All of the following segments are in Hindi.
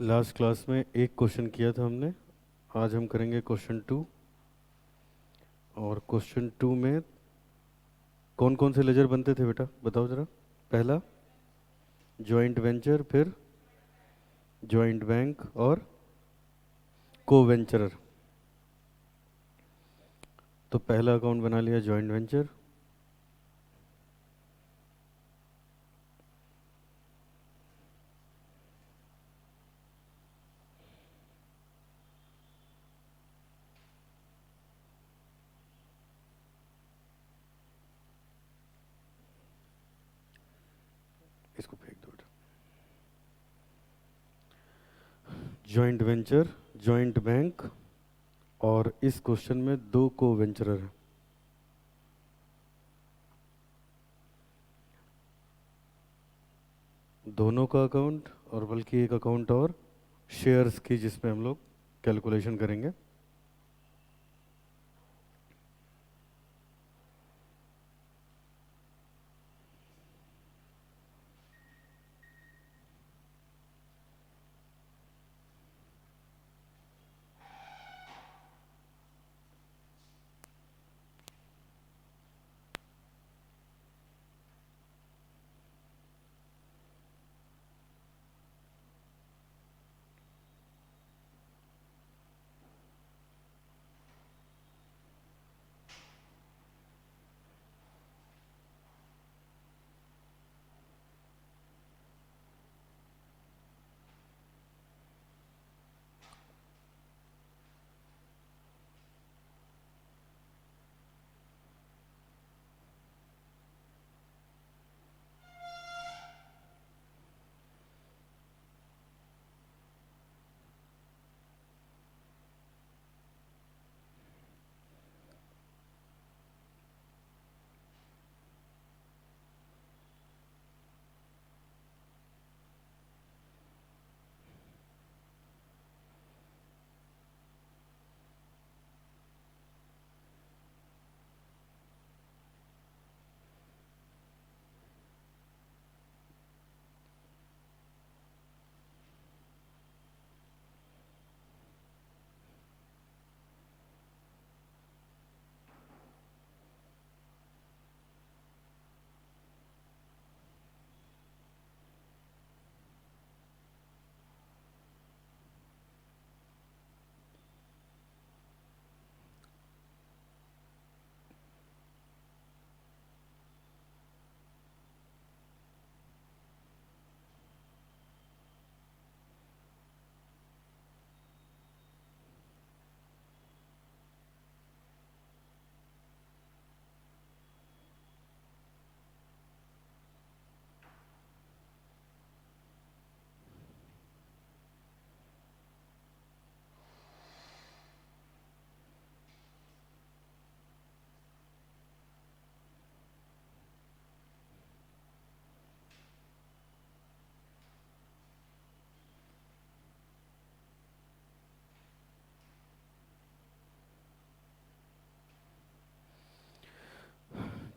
लास्ट क्लास में एक क्वेश्चन किया था हमने। आज हम करेंगे क्वेश्चन 2। और क्वेश्चन 2 में कौन कौन से लेजर बनते थे बेटा, बताओ ज़रा। पहला जॉइंट वेंचर, फिर जॉइंट बैंक और को वेंचरर। तो पहला अकाउंट बना लिया जॉइंट वेंचर। इसको फेंक दो बेटा। जॉइंट वेंचर, जॉइंट बैंक और इस क्वेश्चन में दो को वेंचरर हैं। दोनों का अकाउंट और बल्कि एक अकाउंट और शेयर्स की, जिसमें हम लोग कैलकुलेशन करेंगे।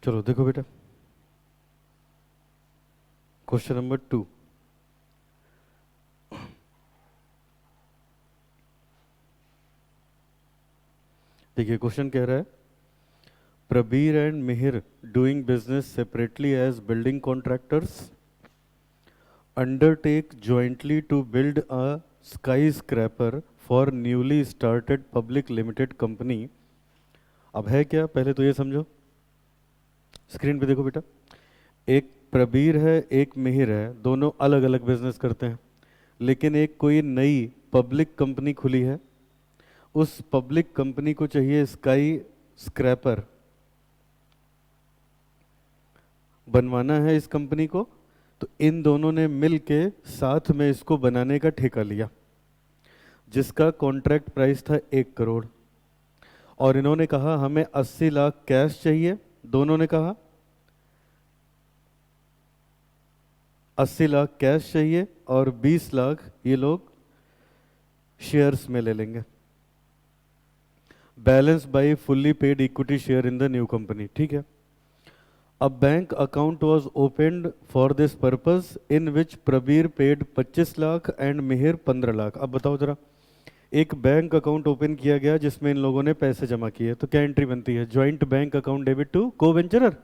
चलो देखो बेटा, क्वेश्चन नंबर 2। देखिए क्वेश्चन कह रहा है, Prabir and Mihir doing business separately as building contractors undertake jointly to build a skyscraper for newly started public limited company। अब है क्या, पहले तो ये समझो। स्क्रीन पे देखो बेटा, एक प्रबीर है, एक मिहिर है, दोनों अलग अलग बिजनेस करते हैं। लेकिन एक कोई नई पब्लिक कंपनी खुली है, उस पब्लिक कंपनी को चाहिए स्काई स्क्रैपर बनवाना है इस कंपनी को। तो इन दोनों ने मिल के साथ में इसको बनाने का ठेका लिया, जिसका कॉन्ट्रैक्ट प्राइस था 1 करोड़। और इन्होंने कहा हमें 80 लाख कैश चाहिए। दोनों ने कहा 80 लाख कैश चाहिए और 20 लाख ये लोग शेयर्स में ले लेंगे। Balance bye fully paid equity share in the new company, ठीक है। A bank account was opened for this purpose in which Prabir paid 25 lakh and Mihir 15 lakh. अब बताओ जरा, एक बैंक अकाउंट ओपन किया गया जिसमें इन लोगों ने पैसे जमा किए, तो क्या एंट्री बनती है? Joint bank account debit to coventurer.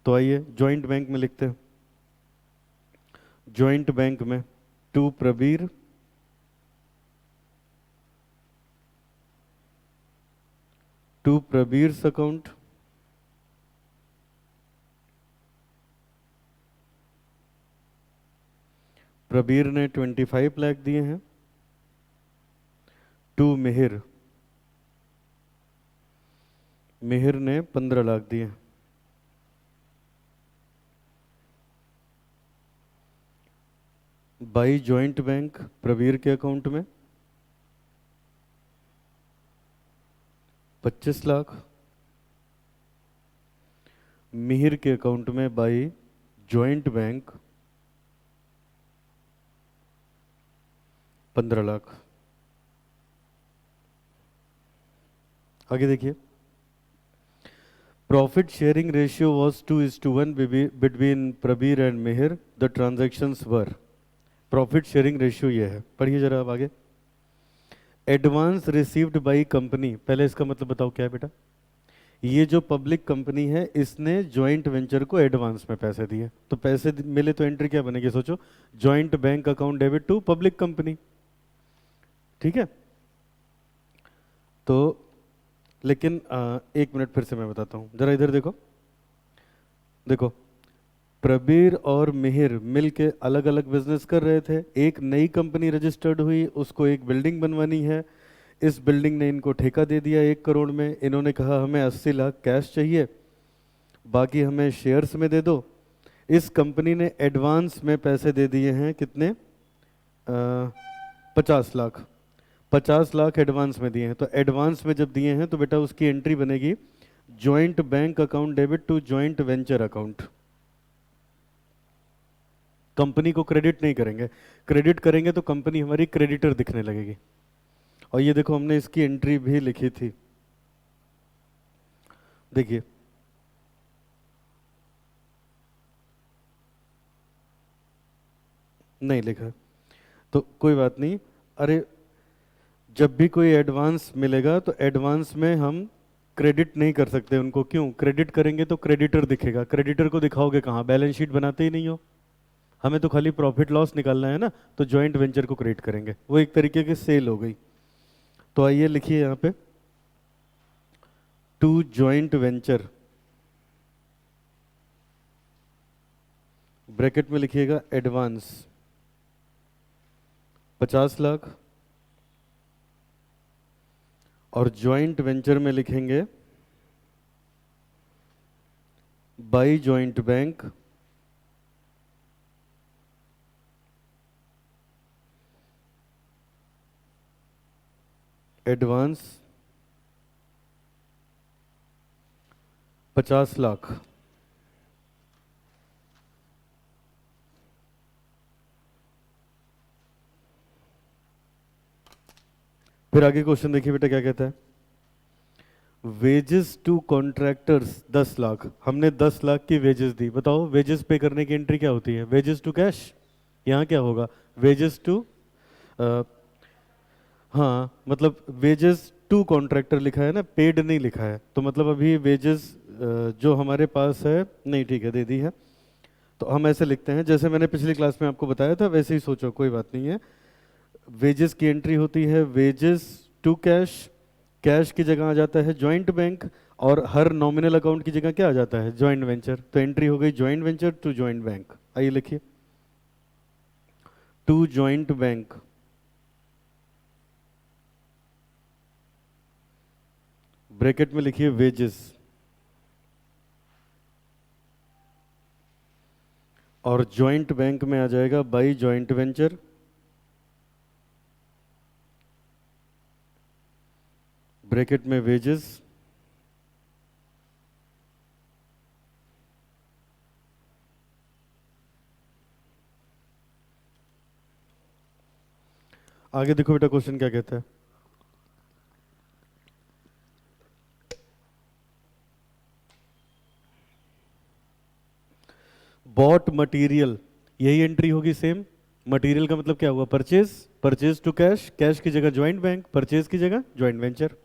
तो आइए जॉइंट बैंक में लिखते हैं, जॉइंट बैंक में to Prabir to Prabir's account, प्रबीर ने 25 लाख दिए हैं, टू मिहिर, मिहिर ने 15 लाख दिए। बाई जॉइंट बैंक प्रबीर के अकाउंट में 25 लाख, मिहिर के अकाउंट में बाई जॉइंट बैंक 15 लाख। आगे देखिए, profit sharing ratio was 2:1 between Prabir and Mihir, the transactions were. Profit sharing ratio ये है, पढ़िए जरा अब आगे। एडवांस रिसीव्ड बाई कंपनी, पहले इसका मतलब बताओ क्या है बेटा? ये जो पब्लिक कंपनी है इसने जॉइंट वेंचर को एडवांस में पैसे दिए, तो पैसे मिले तो एंट्री क्या बनेगी? सोचो, joint bank account debit to public company, ठीक है। तो लेकिन एक मिनट फिर से मैं बताता हूँ, जरा इधर देखो। देखो, प्रबीर और मिहिर मिलके अलग अलग बिजनेस कर रहे थे, एक नई कंपनी रजिस्टर्ड हुई, उसको एक बिल्डिंग बनवानी है, इस बिल्डिंग ने इनको ठेका दे दिया 1 करोड़ में, इन्होंने कहा हमें 80 लाख कैश चाहिए, बाकी हमें शेयर्स में दे दो। इस कंपनी ने एडवांस में पैसे दे दिए हैं कितने? 50 लाख, 50 लाख एडवांस में दिए हैं। तो एडवांस में जब दिए हैं तो बेटा उसकी एंट्री बनेगी joint bank account debit to joint venture account. Company को क्रेडिट नहीं करेंगे, क्रेडिट करेंगे तो कंपनी हमारी क्रेडिटर दिखने लगेगी। और ये देखो हमने इसकी एंट्री भी लिखी थी, देखिए नहीं लिखा, तो कोई बात नहीं। अरे जब भी कोई एडवांस मिलेगा तो एडवांस में हम क्रेडिट नहीं कर सकते उनको, क्यों? क्रेडिट करेंगे तो क्रेडिटर दिखेगा, क्रेडिटर को दिखाओगे कहाँ? बैलेंस शीट बनाते ही नहीं हो, हमें तो खाली प्रॉफिट लॉस निकालना है ना, तो जॉइंट वेंचर को क्रिएट करेंगे, वो एक तरीके की सेल हो गई। तो आइए लिखिए यहाँ पे टू जॉइंट वेंचर, ब्रैकेट में लिखिएगा एडवांस 50 लाख, और जॉइंट वेंचर में लिखेंगे by joint bank advance 50 lakh. फिर आगे क्वेश्चन देखिए बेटा क्या कहता है, वेजेस टू कॉन्ट्रैक्टर्स 10 लाख, हमने 10 लाख की वेजेस दी। बताओ वेजेस पे करने की एंट्री क्या होती है? वेजेस टू कैश, यहाँ क्या होगा? वेजेस टू, हाँ मतलब वेजेस टू कॉन्ट्रैक्टर लिखा है ना, पेड नहीं लिखा है, तो मतलब अभी वेजेस जो हमारे पास है नहीं, ठीक है दे दी है, तो हम ऐसे लिखते हैं जैसे मैंने पिछली क्लास में आपको बताया था, वैसे ही सोचो, कोई बात नहीं है। वेजेस की एंट्री होती है वेजेस टू कैश, कैश की जगह आ जाता है जॉइंट बैंक, और हर नॉमिनल अकाउंट की जगह क्या आ जाता है? Joint venture. तो एंट्री हो गई joint venture to joint bank. आइए लिखिए टू जॉइंट बैंक, ब्रैकेट में लिखिए वेजेस, और जॉइंट बैंक में आ जाएगा बाई जॉइंट वेंचर, ब्रैकेट में वेजेस, आगे देखो बेटा क्वेश्चन क्या कहता है, बॉट मटेरियल, यही एंट्री होगी सेम। मटेरियल का मतलब क्या हुआ? Purchase, purchase to cash, cash की जगह ज्वाइंट बैंक, परचेज की जगह ज्वाइंट वेंचर।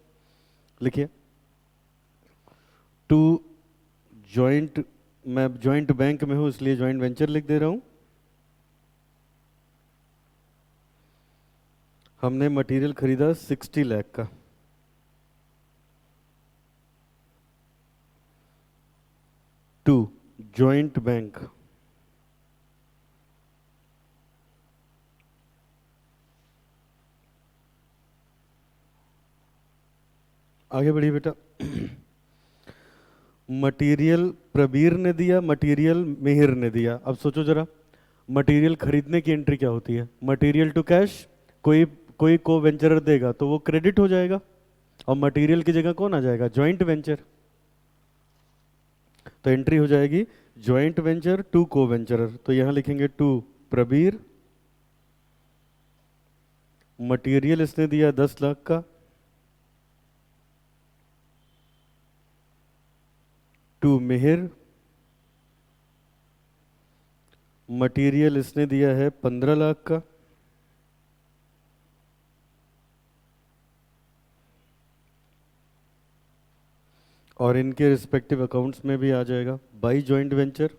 लिखिए टू ज्वाइंट, मैं ज्वाइंट बैंक में हूं इसलिए ज्वाइंट वेंचर लिख दे रहा हूं। हमने मटेरियल खरीदा 60 लाख का। टू ज्वाइंट बैंक, आगे बढ़िए बेटा। मटेरियल प्रबीर ने दिया, मटेरियल मिहिर ने दिया। अब सोचो जरा, मटेरियल खरीदने की एंट्री क्या होती है? मटेरियल टू कैश, कोई कोई को वेंचरर देगा तो वो क्रेडिट हो जाएगा, और मटेरियल की जगह कौन आ जाएगा? Joint venture. तो एंट्री हो जाएगी joint venture to coventurer. तो यहां लिखेंगे टू प्रबीर, मटेरियल इसने दिया 10 लाख का, टू मिहिर, मटेरियल इसने दिया है 15 लाख का, और इनके रिस्पेक्टिव अकाउंट्स में भी आ जाएगा बाई जॉइंट वेंचर।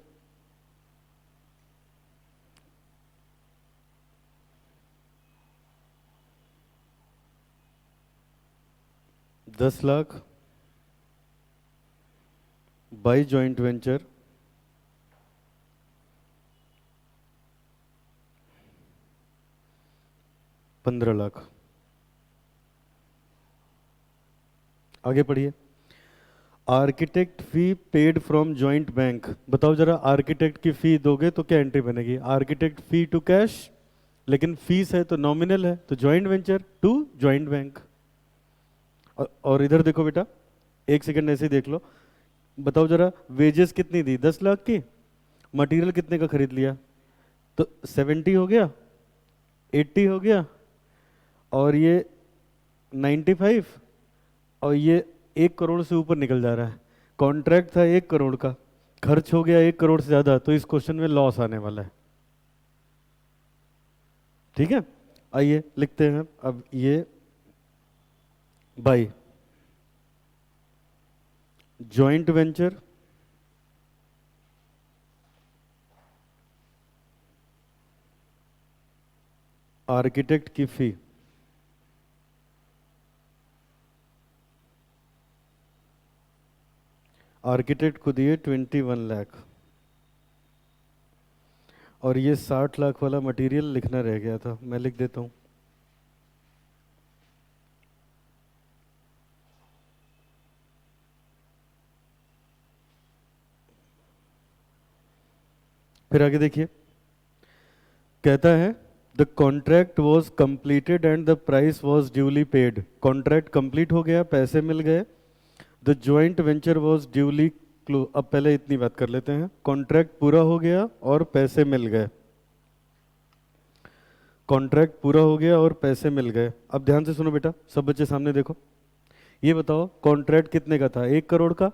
दस lakh by joint venture 15 lakh. आगे पढ़िए। Architect fee paid from joint bank. बताओ जरा, आर्किटेक्ट की फी दोगे तो क्या एंट्री बनेगी? आर्किटेक्ट फी टू कैश, लेकिन फीस है तो नॉमिनल है, तो joint venture to joint bank. और इधर देखो बेटा, एक सेकंड ऐसे ही देख लो। बताओ जरा, वेजेस कितनी दी? 10 लाख की। मटेरियल कितने का खरीद लिया? तो 70 हो गया, 80 हो गया, और ये 95, और ये 1 करोड़ से ऊपर निकल जा रहा है। कॉन्ट्रैक्ट था 1 करोड़ का, खर्च हो गया 1 करोड़ से ज्यादा, तो इस क्वेश्चन में लॉस आने वाला है। ठीक है, आइए लिखते हैं अब ये बाई जॉइंट वेंचर आर्किटेक्ट की फी। आर्किटेक्ट को दिए 21 लाख, और ये 60 लाख वाला मटेरियल लिखना रह गया था, मैं लिख देता हूं। फिर आगे देखिए, कहता है the contract was completed and the price was duly paid. Contract complete हो गया, पैसे मिल गए। The joint venture was duly close. अब पहले इतनी बात कर लेते हैं, कॉन्ट्रैक्ट पूरा हो गया और पैसे मिल गए। कॉन्ट्रैक्ट पूरा हो गया और पैसे मिल गए। अब ध्यान से सुनो बेटा, सब बच्चे सामने देखो। ये बताओ कॉन्ट्रैक्ट कितने का था? 1 करोड़ का।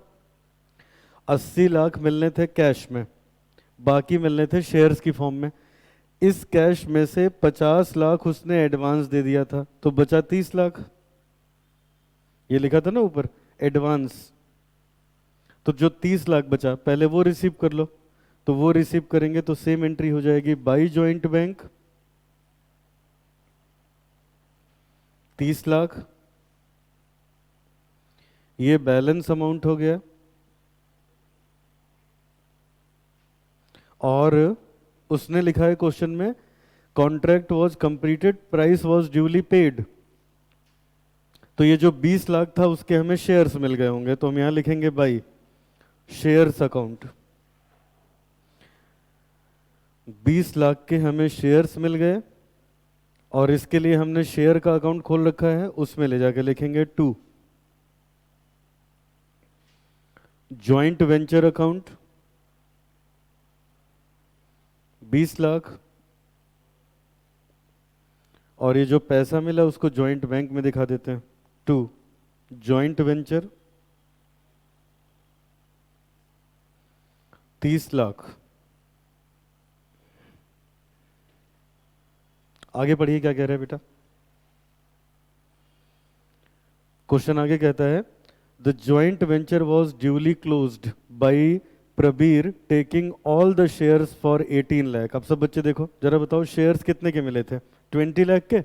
80 लाख मिलने थे कैश में, बाकी मिलने थे शेयर्स की फॉर्म में। इस कैश में से 50 लाख उसने एडवांस दे दिया था, तो बचा 30 लाख। ये लिखा था ना ऊपर, एडवांस। तो जो 30 लाख बचा पहले वो रिसीव कर लो। तो वो रिसीव करेंगे तो सेम एंट्री हो जाएगी बाई जॉइंट बैंक 30 लाख। ये बैलेंस अमाउंट हो गया, और उसने लिखा है क्वेश्चन में contract was completed, price was duly paid. तो ये जो 20 लाख था उसके हमें शेयर्स मिल गए होंगे, तो हम यहां लिखेंगे बाई शेयर्स अकाउंट। 20 लाख के हमें शेयर्स मिल गए, और इसके लिए हमने शेयर का अकाउंट खोल रखा है, उसमें ले जाके लिखेंगे to joint venture account 20 lakh, और ये जो पैसा मिला उसको जॉइंट बैंक में दिखा देते हैं, टू जॉइंट वेंचर 30 लाख। आगे पढ़िए क्या कह रहा है बेटा। क्वेश्चन आगे कहता है the joint venture was duly closed by Prabir taking all the shares for 18 lakh. अब सब बच्चे देखो जरा बताओ शेयर्स कितने के मिले थे? 20 लाख के।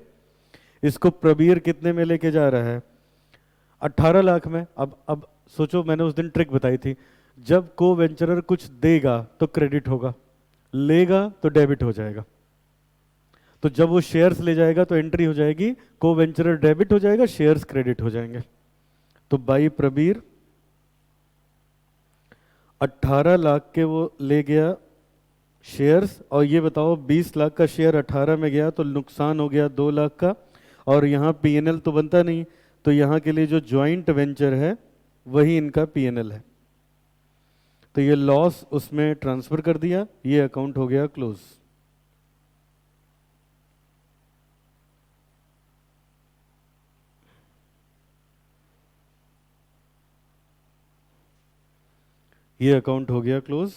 इसको प्रबीर कितने में लेके जा रहा है? 18 लाख में। अब सोचो, मैंने उस दिन ट्रिक बताई थी, जब को वेंचरर कुछ देगा तो क्रेडिट होगा, लेगा तो डेबिट हो जाएगा। तो जब वो शेयर्स ले जाएगा तो एंट्री हो जाएगी, को वेंचरर डेबिट हो जाएगा, शेयर्स क्रेडिट हो जाएंगे। तो बाई प्रबीर 18 लाख के वो ले गया शेयर्स, और ये बताओ 20 लाख का शेयर 18 में गया तो नुकसान हो गया 2 लाख का, और यहाँ पीएनएल तो बनता नहीं, तो यहाँ के लिए जो ज्वाइंट वेंचर है वही इनका पीएनएल है। तो ये लॉस उसमें ट्रांसफर कर दिया, ये अकाउंट हो गया क्लोज। ये अकाउंट हो गया क्लोज।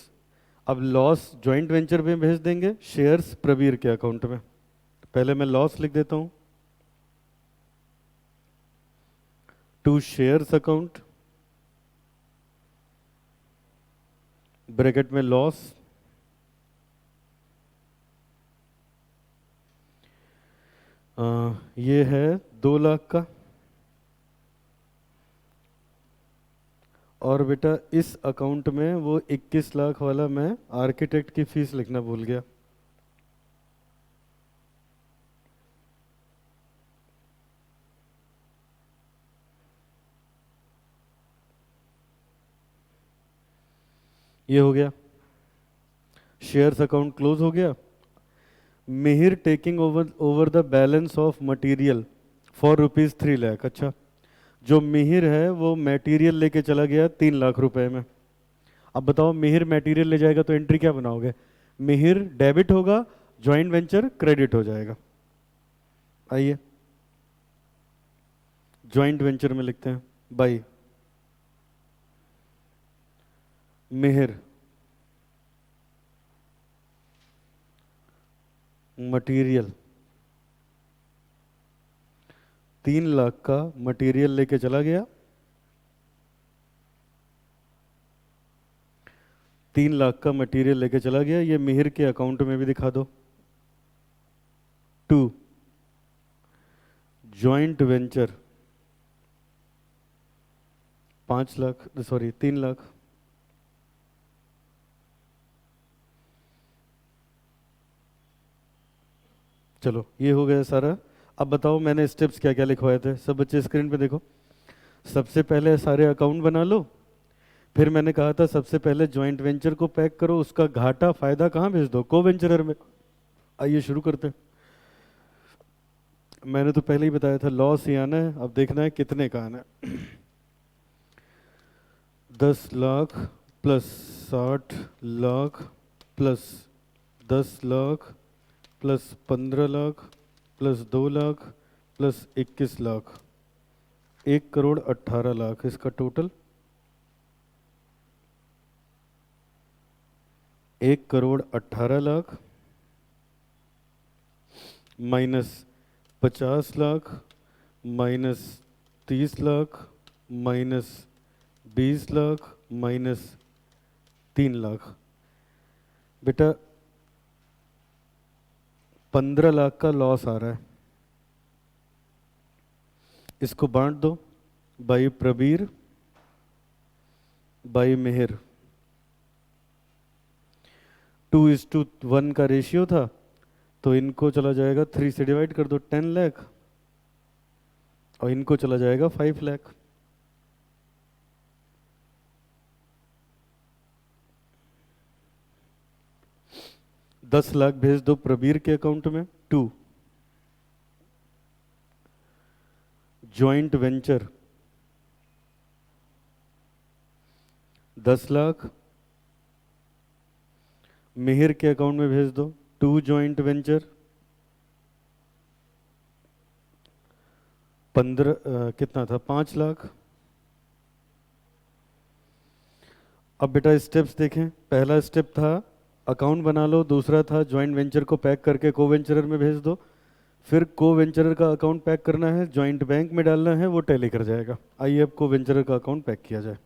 अब लॉस ज्वाइंट वेंचर में भेज देंगे, शेयर्स प्रवीर के अकाउंट में। पहले मैं लॉस लिख देता हूं, टू शेयर्स अकाउंट, ब्रैकेट में लॉस, ये है 2 लाख का। और बेटा इस अकाउंट में वो 21 लाख वाला मैं आर्किटेक्ट की फीस लिखना भूल गया। ये हो गया, शेयर्स अकाउंट क्लोज हो गया। Mihir taking over the balance of material for ₹3 lakh. अच्छा, जो मिहिर है वो मटेरियल लेके चला गया 3 लाख रुपए में। अब बताओ मिहिर मटेरियल ले जाएगा तो एंट्री क्या बनाओगे? मिहिर डेबिट होगा, जॉइंट वेंचर क्रेडिट हो जाएगा। आइए जॉइंट वेंचर में लिखते हैं बाई मिहिर मटेरियल, 3 लाख का मटेरियल लेके चला गया, 3 लाख का मटेरियल लेके चला गया। ये मिहिर के अकाउंट में भी दिखा दो। To joint venture 5 lakh, sorry 3 lakh. चलो ये हो गया सारा। अब बताओ मैंने स्टेप्स क्या क्या लिखवाए थे, सब बच्चे स्क्रीन पे देखो। सबसे पहले सारे अकाउंट बना लो, फिर मैंने कहा था सबसे पहले जॉइंट वेंचर को पैक करो, उसका घाटा फायदा कहाँ भेज दो? को वेंचरर में। आइए शुरू करते हैं। मैंने तो पहले ही बताया था लॉस ही आना है, अब देखना है कितने का आना है। 10 lakh plus 60 lakh plus 10 lakh plus 15 lakh plus 2 lakh plus 21 lakh, 1,18,00,000 इसका total. 1,18,00,000 minus 50 lakh minus 30 lakh minus 20 lakh minus 3 lakh. बेटा 15 लाख का लॉस आ रहा है, इसको बांट दो बाई प्रबीर बाई मिहिर। 2:1 का रेशियो था, तो इनको चला जाएगा 3 से डिवाइड कर दो 10 लाख, और इनको चला जाएगा 5 लाख। दस लाख भेज दो प्रबीर के अकाउंट में। 2 जॉइंट वेंचर 10 लाख मिहिर के अकाउंट में भेज दो। 2 जॉइंट वेंचर 15 कितना था 5 लाख। अब बेटा स्टेप्स देखें, पहला स्टेप था अकाउंट बना लो, दूसरा था जॉइंट वेंचर को पैक करके को वेंचरर में भेज दो, फिर को वेंचरर का अकाउंट पैक करना है, जॉइंट बैंक में डालना है, वो टैली कर जाएगा। आइए अब को वेंचरर का अकाउंट पैक किया जाए।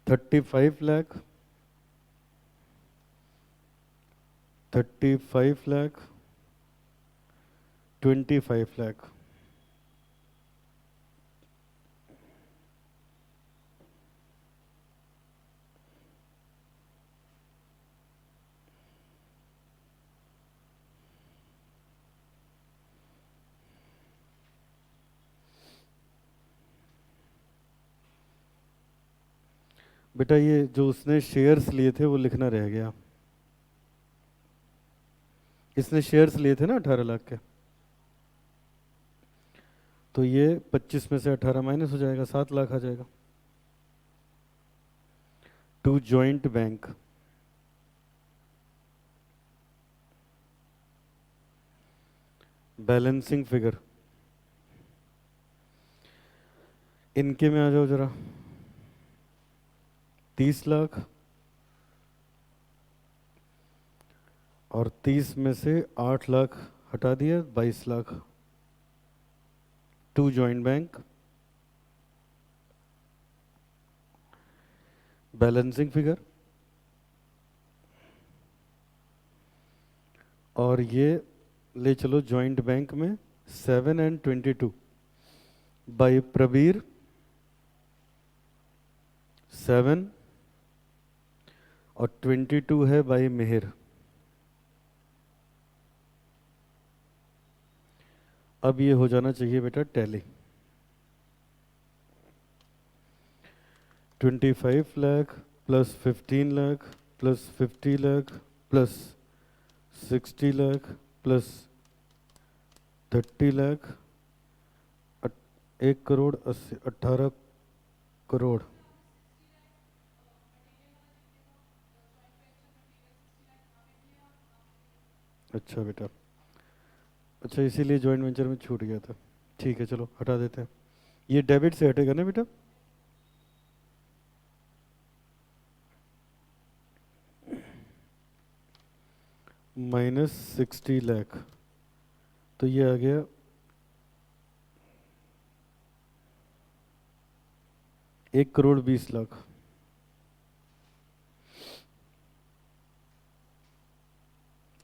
35 लाख, 35 लाख, 25 लाख। बेटा ये जो उसने शेयर्स लिए थे वो लिखना रह गया। इसने शेयर्स लिए थे ना 18 लाख के, तो ये 25 में से 18 माइनस हो जाएगा, 7 लाख आ जाएगा। To joint bank, balancing figure, इनके में आ जाओ जरा। 30 लाख और 30 में से 8 लाख हटा दिया, 22 lakh. To joint bank, balancing figure, और ये ले चलो जॉइंट बैंक में 7 and 22 बाई प्रबीर 7 और 22 है बाई मेहर। अब ये हो जाना चाहिए बेटा tally. 25 lakh plus 15 lakh plus 50 lakh plus 60 lakh plus 30 lakh, 1 crore 80, 18 crore. अच्छा बेटा, अच्छा इसीलिए जॉइंट वेंचर में छूट गया था। ठीक है चलो हटा देते हैं। ये डेबिट से हटेगा ना बेटा? -60 लाख, तो ये आ गया 1 करोड़ 20 लाख।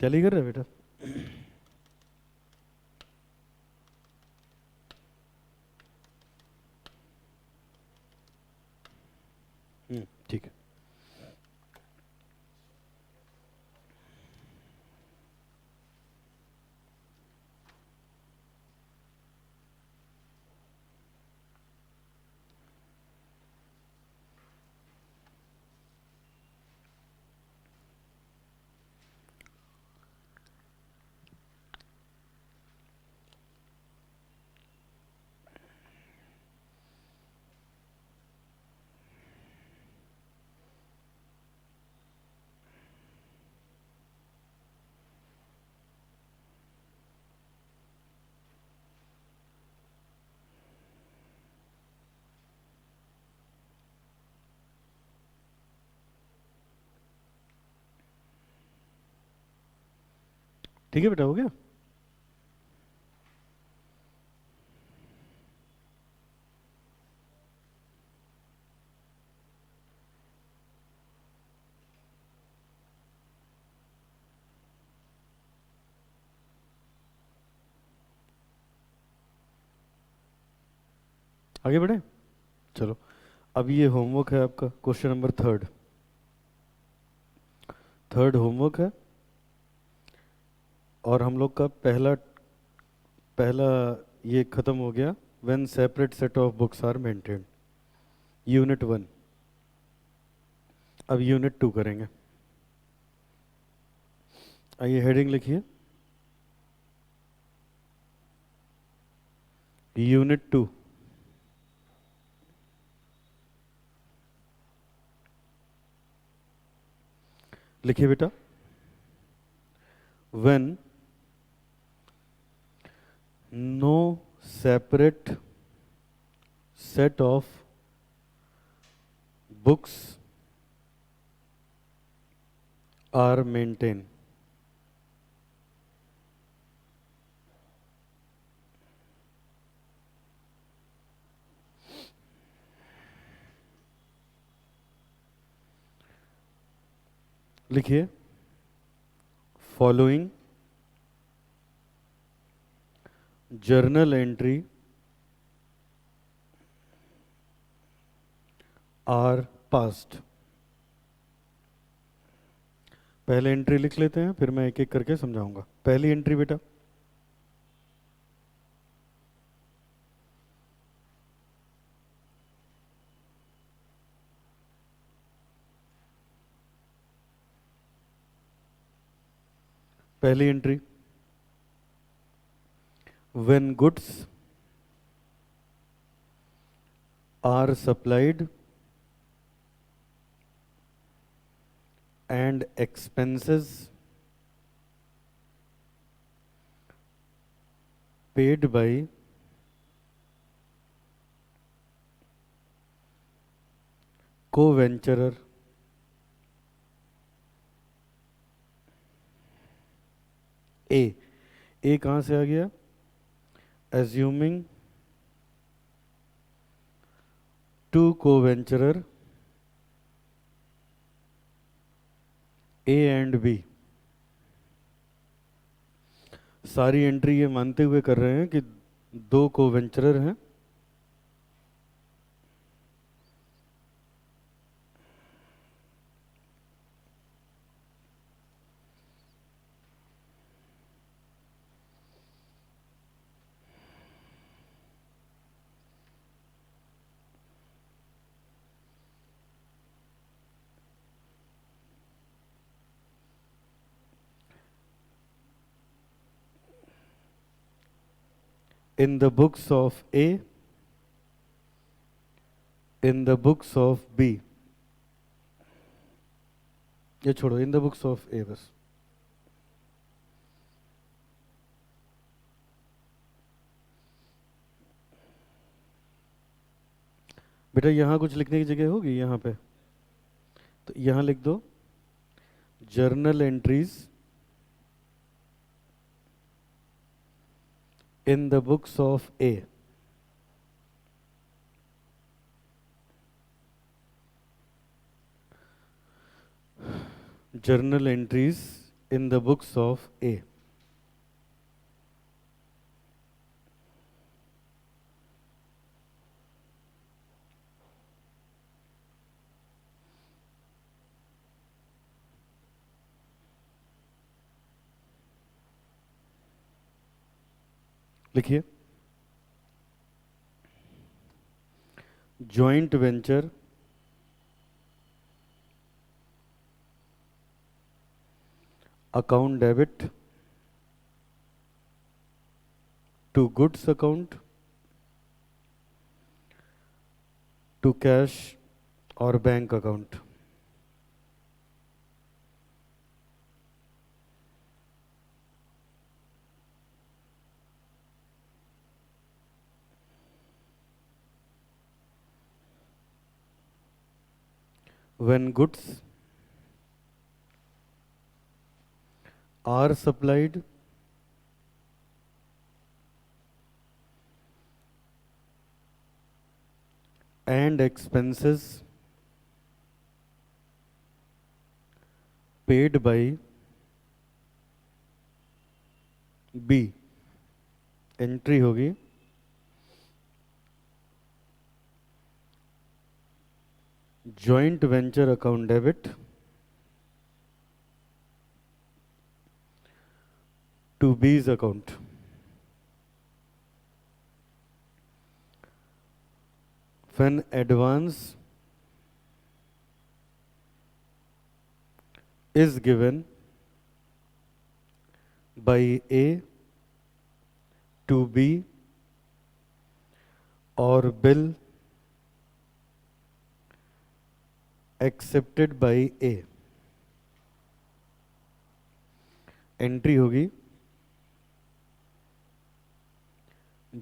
टैली कर रहा है बेटा? ठीक है। ठीक है बेटा, हो गया। आगे बढ़े, चलो। अब ये होमवर्क है आपका, क्वेश्चन नंबर थर्ड होमवर्क है। और हम लोग का पहला पहला ये खत्म हो गया, when separate set of books are maintained, unit 1। अब यूनिट 2 करेंगे। आइए हेडिंग लिखिए, यूनिट 2। लिखिए बेटा, when no separate set of books are maintain. लिखिए following journal entry are passed. पहले एंट्री लिख लेते हैं, फिर मैं एक एक करके समझाऊंगा। पहली एंट्री बेटा, पहली entry, when goods are supplied and expenses paid by co-venturer A कहाँ से आ गया? assuming two co-venturer A and B। सारी एंट्री ये मानते हुए कर रहे हैं कि दो को-वेंचरर हैं in the books of A, in the books of B। ये छोड़ो, इन द बुक्स ऑफ ए बस। बेटा यहाँ कुछ लिखने की जगह होगी यहाँ पे, तो यहाँ लिख दो journal entries in the books of A. Journal entries in the books of A. लिखिए joint venture account debit to goods account to cash और bank account. when goods are supplied and expenses paid by B, entry होगी joint venture account debit to B's account. when advance is given by A to B or bill accepted by A, entry होगी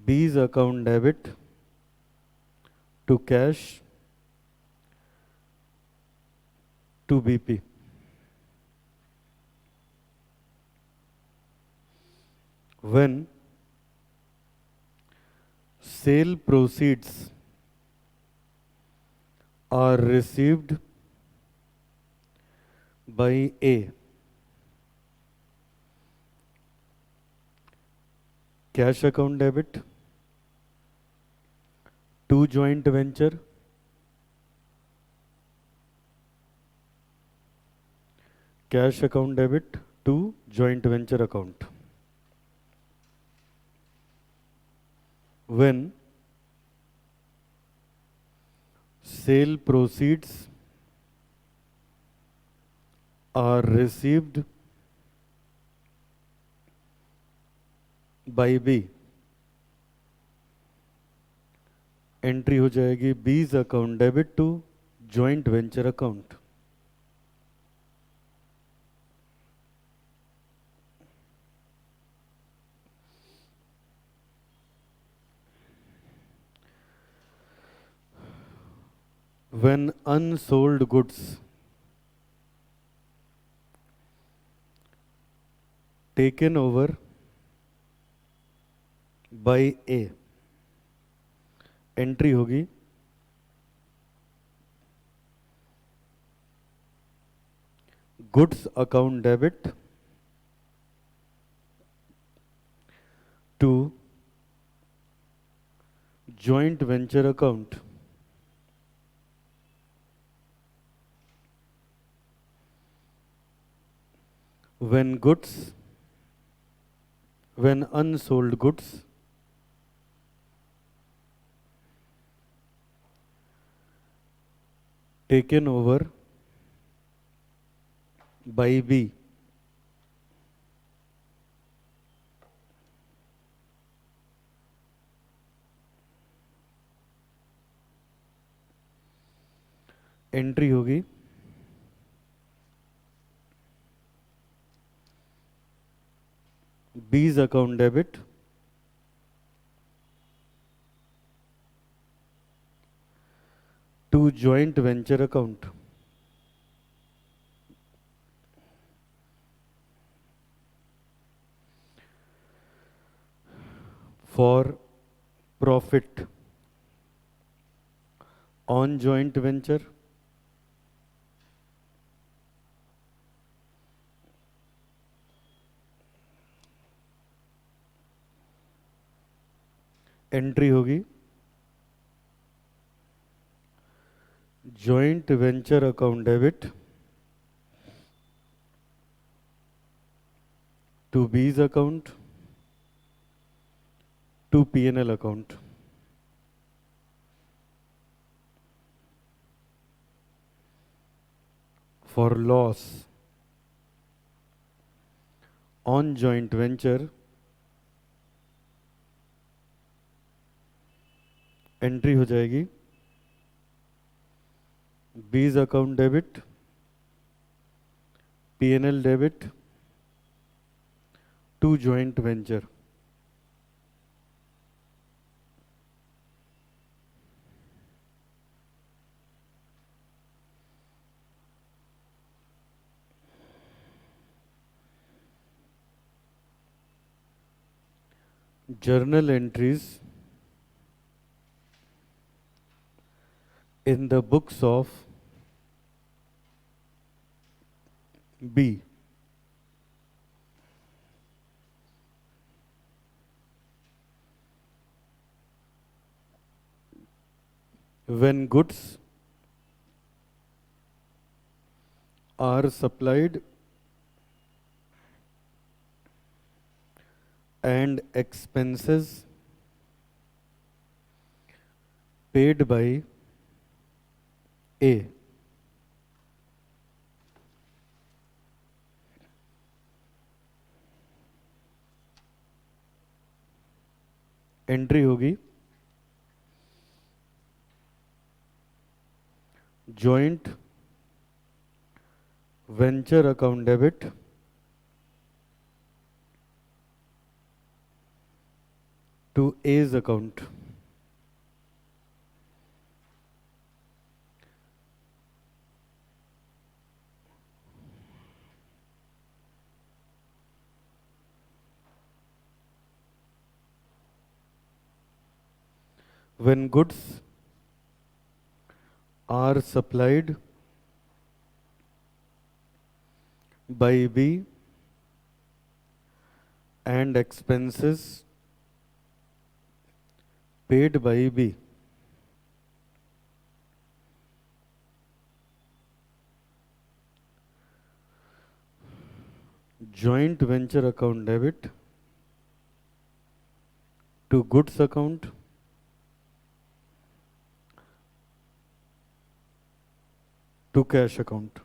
B's account debit to cash to BP। when sale proceeds are received by A, cash account debit to joint venture, cash account debit to joint venture account. When sale proceeds are received by B, entry हो जाएगी B's account debit to joint venture account. When unsold goods taken over by A, entry होगी goods account debit to joint venture account. When unsold goods taken over by B, entry होगी B's account debit to joint venture account. For profit on joint venture entry होगी joint venture account debit to B's account to P&L account. For loss on joint venture entry हो जाएगी B's account debit P&L debit to joint venture. Journal entries in the books of B. When goods are supplied and expenses paid by A, entry होगी joint venture account debit to A's account. when goods are supplied by B and expenses paid by B. Joint venture account debit to goods account to cash account.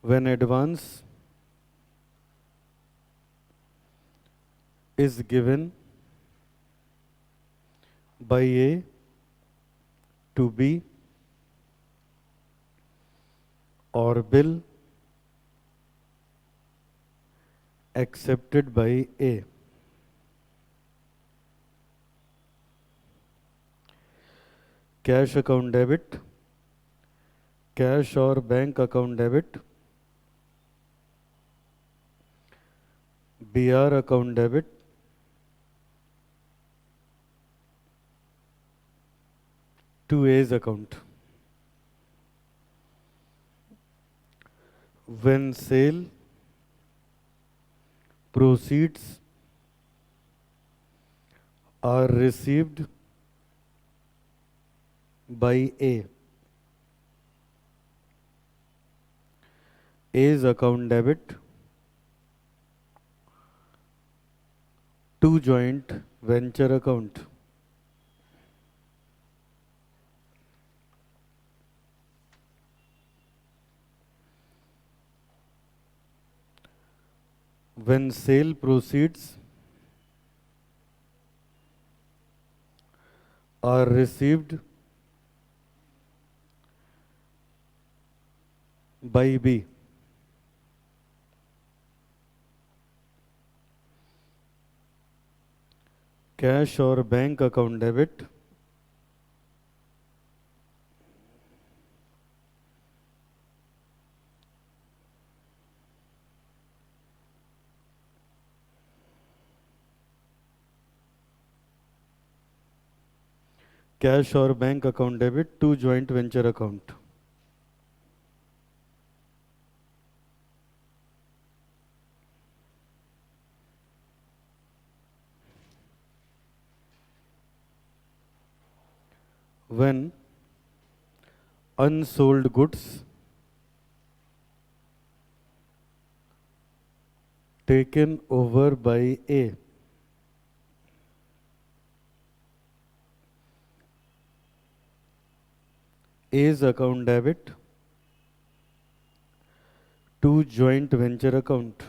When advance is given by A to B or bill accepted by A. Cash account debit, cash or bank account debit, BR account debit, to A's account. When sale proceeds are received by A, A's account debit to joint venture account. When sale proceeds are received by B, cash or bank account debit cash or bank account debit to joint venture account. When unsold goods taken over by A, A's account debit to joint venture account.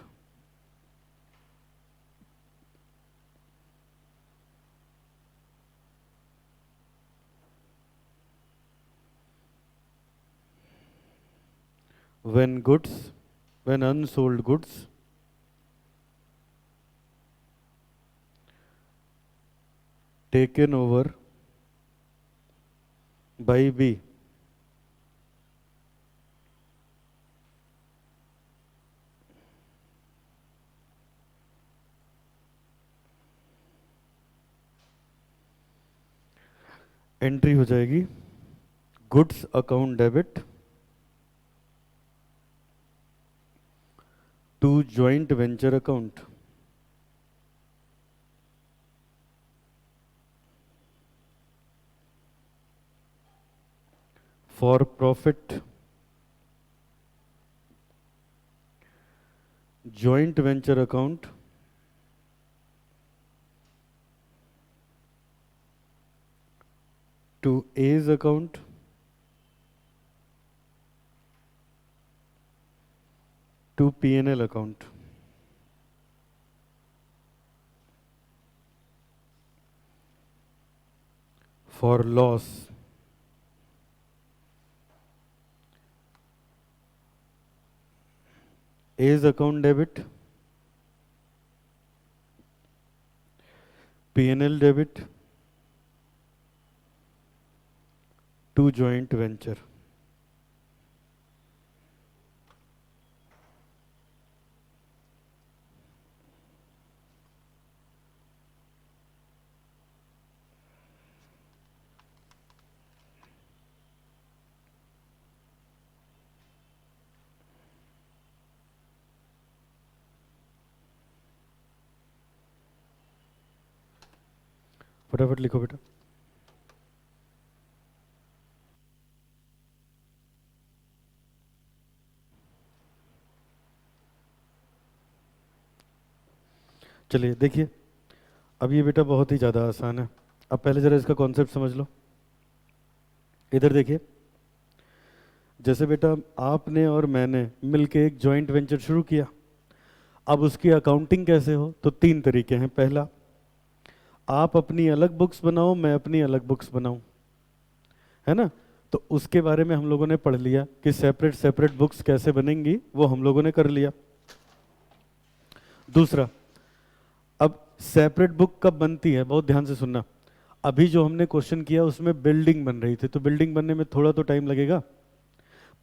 When unsold goods taken over by B, entry हो जाएगी goods account debit to joint venture account. For profit joint venture account to A's account to P&L account. For loss A's account debit, P&L debit to joint venture. फटाफट लिखो बेटा। चलिए देखिए, अब ये बेटा बहुत ही ज़्यादा आसान है। अब पहले ज़रा इसका कॉन्सेप्ट समझ लो। इधर देखिए, जैसे बेटा आपने और मैंने मिलके एक जॉइंट वेंचर शुरू किया। अब उसकी अकाउंटिंग कैसे हो, तो तीन तरीके हैं। पहला, आप अपनी अलग बुक्स बनाओ, मैं अपनी अलग बुक्स बनाऊं, है ना। तो उसके बारे में हम लोगों ने पढ़ लिया कि सेपरेट सेपरेट बुक्स कैसे बनेंगी, वो हम लोगों ने कर लिया। दूसरा, अब सेपरेट बुक कब बनती है, बहुत ध्यान से सुनना। अभी जो हमने क्वेश्चन किया उसमें बिल्डिंग बन रही थी, तो बिल्डिंग बनने में थोड़ा तो टाइम लगेगा,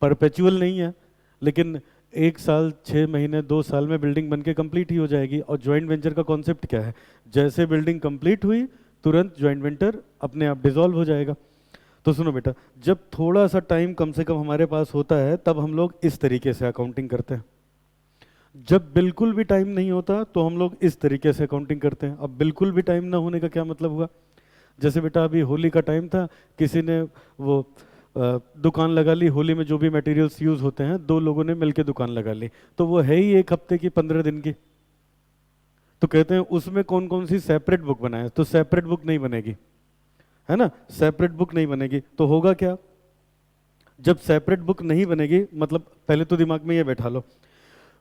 परपेचुअल नहीं है, लेकिन 1 साल 6 महीने 2 साल में बिल्डिंग बन के कंप्लीट ही हो जाएगी। और ज्वाइंट वेंचर का कॉन्सेप्ट क्या है, जैसे बिल्डिंग कंप्लीट हुई तुरंत ज्वाइंट वेंचर अपने आप डिसॉल्व हो जाएगा। तो सुनो बेटा, जब थोड़ा सा टाइम कम से कम हमारे पास होता है तब हम लोग इस तरीके से अकाउंटिंग करते हैं। जब बिल्कुल भी टाइम नहीं होता तो हम लोग इस तरीके से अकाउंटिंग करते हैं। अब बिल्कुल भी टाइम ना होने का क्या मतलब हुआ, जैसे बेटा अभी होली का टाइम था, किसी ने वो दुकान लगा ली, होली में जो भी मटेरियल्स यूज होते हैं, दो लोगों ने मिलकर दुकान लगा ली, तो वो है ही 1 हफ्ते की 15 दिन की। तो कहते हैं उसमें कौन कौन सी सेपरेट बुक बनाए, तो सेपरेट बुक नहीं बनेगी, है ना, सेपरेट बुक नहीं बनेगी। तो होगा क्या, जब सेपरेट बुक नहीं बनेगी, मतलब पहले तो दिमाग में ये बैठा लो,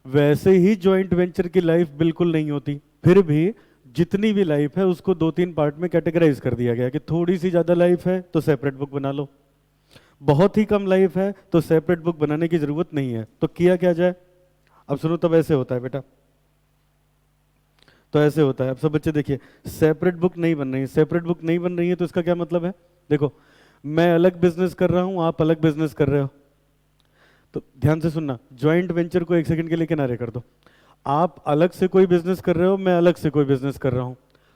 वैसे ही जॉइंट वेंचर की लाइफ बिल्कुल नहीं होती, फिर भी जितनी भी लाइफ है उसको 2-3 पार्ट में कैटेगराइज कर दिया गया कि थोड़ी सी ज्यादा लाइफ है तो सेपरेट बुक बना लो, बहुत ही कम लाइफ है तो सेपरेट बुक बनाने की जरूरत नहीं है। तो किया क्या जाए, अब सुनो, तब ऐसे होता है बेटा, तो ऐसे होता है। अब सब बच्चे देखिए, सेपरेट बुक नहीं बन रही है, सेपरेट बुक नहीं बन रही है तो इसका क्या मतलब है, देखो मैं अलग बिजनेस कर रहा हूं, आप अलग बिजनेस कर रहे हो। तो ध्यान से सुनना, ज्वाइंट वेंचर को 1 सेकंड के लिए किनारे कर दो। आप अलग से कोई बिजनेस कर रहे हो, मैं अलग से कोई बिजनेस कर रहा हूं,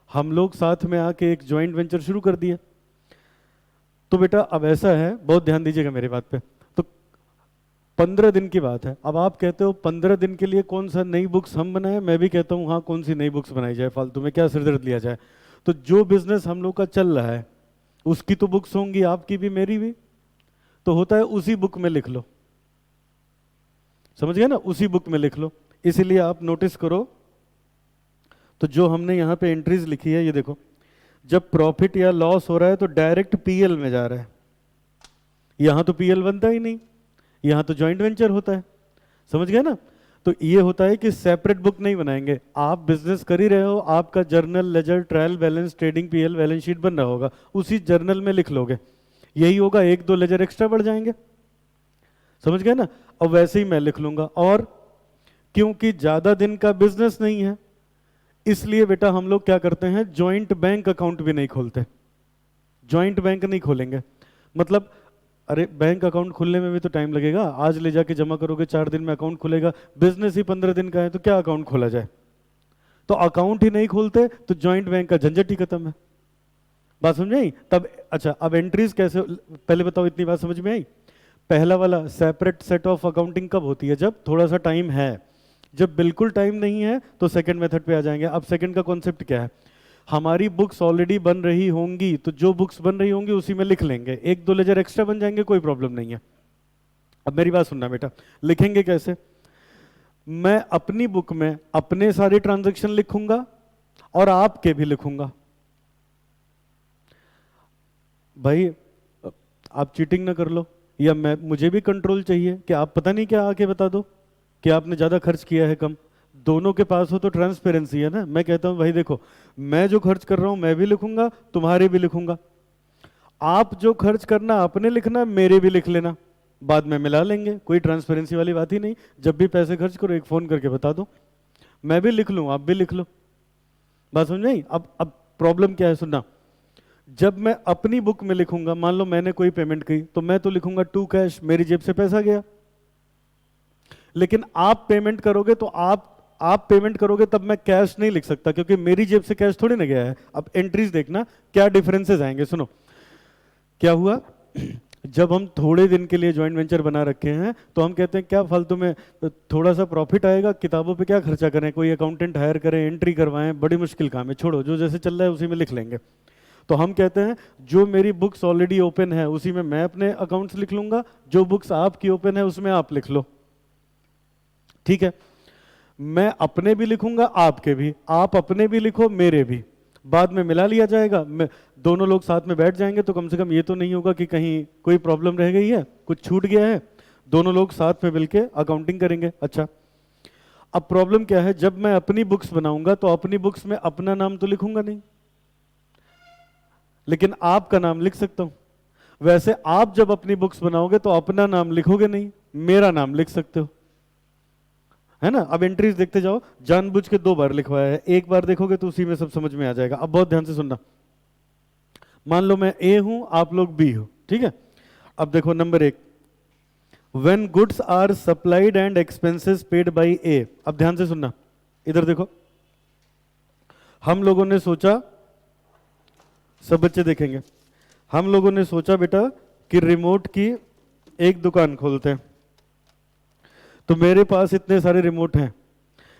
हम लोग साथ में आके एक ज्वाइंट वेंचर शुरू कर दिया। तो बेटा अब ऐसा है, बहुत ध्यान दीजिएगा मेरी बात पे। तो 15 दिन की बात है, अब आप कहते हो 15 दिन के लिए कौन सा नई बुक्स हम बनाए, मैं भी कहता हूँ हाँ कौन सी नई बुक्स बनाई जाए, फालतू में क्या सिरदर्द लिया जाए। तो जो बिजनेस हम लोग का चल रहा है उसकी तो बुक्स होंगी, आपकी भी मेरी भी, तो होता है उसी बुक में लिख लो, समझ गए ना, उसी बुक में लिख लो। इसीलिए आप नोटिस करो, तो जो हमने यहाँ पे एंट्रीज लिखी है, ये देखो, जब प्रॉफिट या लॉस हो रहा है तो डायरेक्ट पीएल में जा रहा है, यहां तो पीएल बनता ही नहीं, यहां तो जॉइंट वेंचर होता है, समझ गए ना। तो ये होता है कि सेपरेट बुक नहीं बनाएंगे, आप बिजनेस कर ही रहे हो, आपका journal, ledger, trial balance, trading, PL, balance sheet बन रहा होगा, उसी जर्नल में लिख लोगे, यही होगा, 1-2 लेजर एक्स्ट्रा बढ़ जाएंगे, समझ गए ना। और वैसे ही मैं लिख लूंगा। और क्योंकि ज्यादा दिन का बिजनेस नहीं है, इसलिए बेटा हम लोग क्या करते हैं, जॉइंट बैंक अकाउंट भी नहीं खोलते, जॉइंट बैंक नहीं खोलेंगे। मतलब अरे बैंक अकाउंट खुलने में भी तो टाइम लगेगा, आज ले जाके जमा करोगे 4 दिन में अकाउंट खुलेगा, बिजनेस ही 15 दिन का है तो क्या अकाउंट खोला जाए। तो अकाउंट ही नहीं खोलते तो जॉइंट बैंक का झंझट ही खत्म है, बात समझ आई तब। अच्छा अब एंट्रीज कैसे, पहले बताओ, इतनी बात समझ में आई। पहला वाला सेपरेट सेट ऑफ अकाउंटिंग कब होती है, जब थोड़ा सा टाइम है, जब बिल्कुल टाइम नहीं है तो सेकंड मेथड पे आ जाएंगे। अब सेकंड का कॉन्सेप्ट क्या है, हमारी बुक्स ऑलरेडी बन रही होंगी, तो जो बुक्स बन रही होंगी उसी में लिख लेंगे, 1-2 लेजर एक्स्ट्रा बन जाएंगे, कोई प्रॉब्लम नहीं है। अब मेरी बात सुनना बेटा, लिखेंगे कैसे, मैं अपनी बुक में अपने सारे ट्रांजैक्शन लिखूंगा और आपके भी लिखूंगा। भाई आप चीटिंग ना कर लो, या मैं, मुझे भी कंट्रोल चाहिए कि आप पता नहीं क्या आके बता दो कि आपने ज्यादा खर्च किया है कम, दोनों के पास हो तो ट्रांसपेरेंसी है ना। मैं कहता हूं भाई देखो, मैं जो खर्च कर रहा हूं मैं भी लिखूंगा, तुम्हारे भी लिखूंगा, आप जो खर्च करना अपने लिखना, मेरे भी लिख लेना, बाद में मिला लेंगे, कोई ट्रांसपेरेंसी वाली बात ही नहीं। जब भी पैसे खर्च करो एक फोन करके बता दो, मैं भी लिख लूं आप भी लिख लो, बात समझ नहीं। अब प्रॉब्लम क्या है, सुनना, जब मैं अपनी बुक में लिखूंगा, मान लो मैंने कोई पेमेंट की, तो मैं तो लिखूंगा टू कैश, मेरी जेब से पैसा गया। लेकिन आप पेमेंट करोगे तो आप पेमेंट करोगे तब मैं कैश नहीं लिख सकता, क्योंकि मेरी जेब से कैश थोड़ी ना गया है। अब एंट्रीज देखना क्या डिफरेंसेस आएंगे, सुनो क्या हुआ। जब हम थोड़े दिन के लिए जॉइंट वेंचर बना रखे हैं तो हम कहते हैं क्या फालतू में थोड़ा सा प्रॉफिट आएगा, किताबों पे क्या खर्चा करें, कोई अकाउंटेंट हायर करें, एंट्री करवाएं, बड़ी मुश्किल काम है, छोड़ो, जो जैसे चल रहा है उसी में लिख लेंगे। तो हम कहते हैं जो मेरी बुक्स ऑलरेडी ओपन है उसी में मैं अपने अकाउंट्स लिख लूंगा, जो बुक्स आपकी ओपन है उसमें आप लिख लो, ठीक है। मैं अपने भी लिखूंगा आपके भी, आप अपने भी लिखो मेरे भी, बाद में मिला लिया जाएगा। मैं दोनों लोग साथ में बैठ जाएंगे तो कम से कम ये तो नहीं होगा कि कहीं कोई प्रॉब्लम रह गई है, कुछ छूट गया है, दोनों लोग साथ में मिलके अकाउंटिंग करेंगे। अच्छा, अब प्रॉब्लम क्या है, जब मैं अपनी बुक्स बनाऊंगा तो अपनी बुक्स में अपना नाम तो लिखूंगा नहीं, लेकिन आपका नाम लिख सकता हूं। वैसे आप जब अपनी बुक्स बनाओगे तो अपना नाम लिखोगे नहीं, मेरा नाम लिख सकते हो, है ना। अब एंट्रीज देखते जाओ, जानबूझ के 2 बार लिखवाया है, एक बार देखोगे तो उसी में सब समझ में आ जाएगा। अब बहुत ध्यान से सुनना, मान लो मैं ए हूं, आप लोग बी हो, ठीक है। अब देखो number 1, when goods are supplied and expenses paid by A. अब ध्यान से सुनना, इधर देखो, हम लोगों ने सोचा, सब बच्चे देखेंगे, हम लोगों ने सोचा बेटा कि रिमोट की एक दुकान खोलते हैं। तो मेरे पास इतने सारे रिमोट हैं,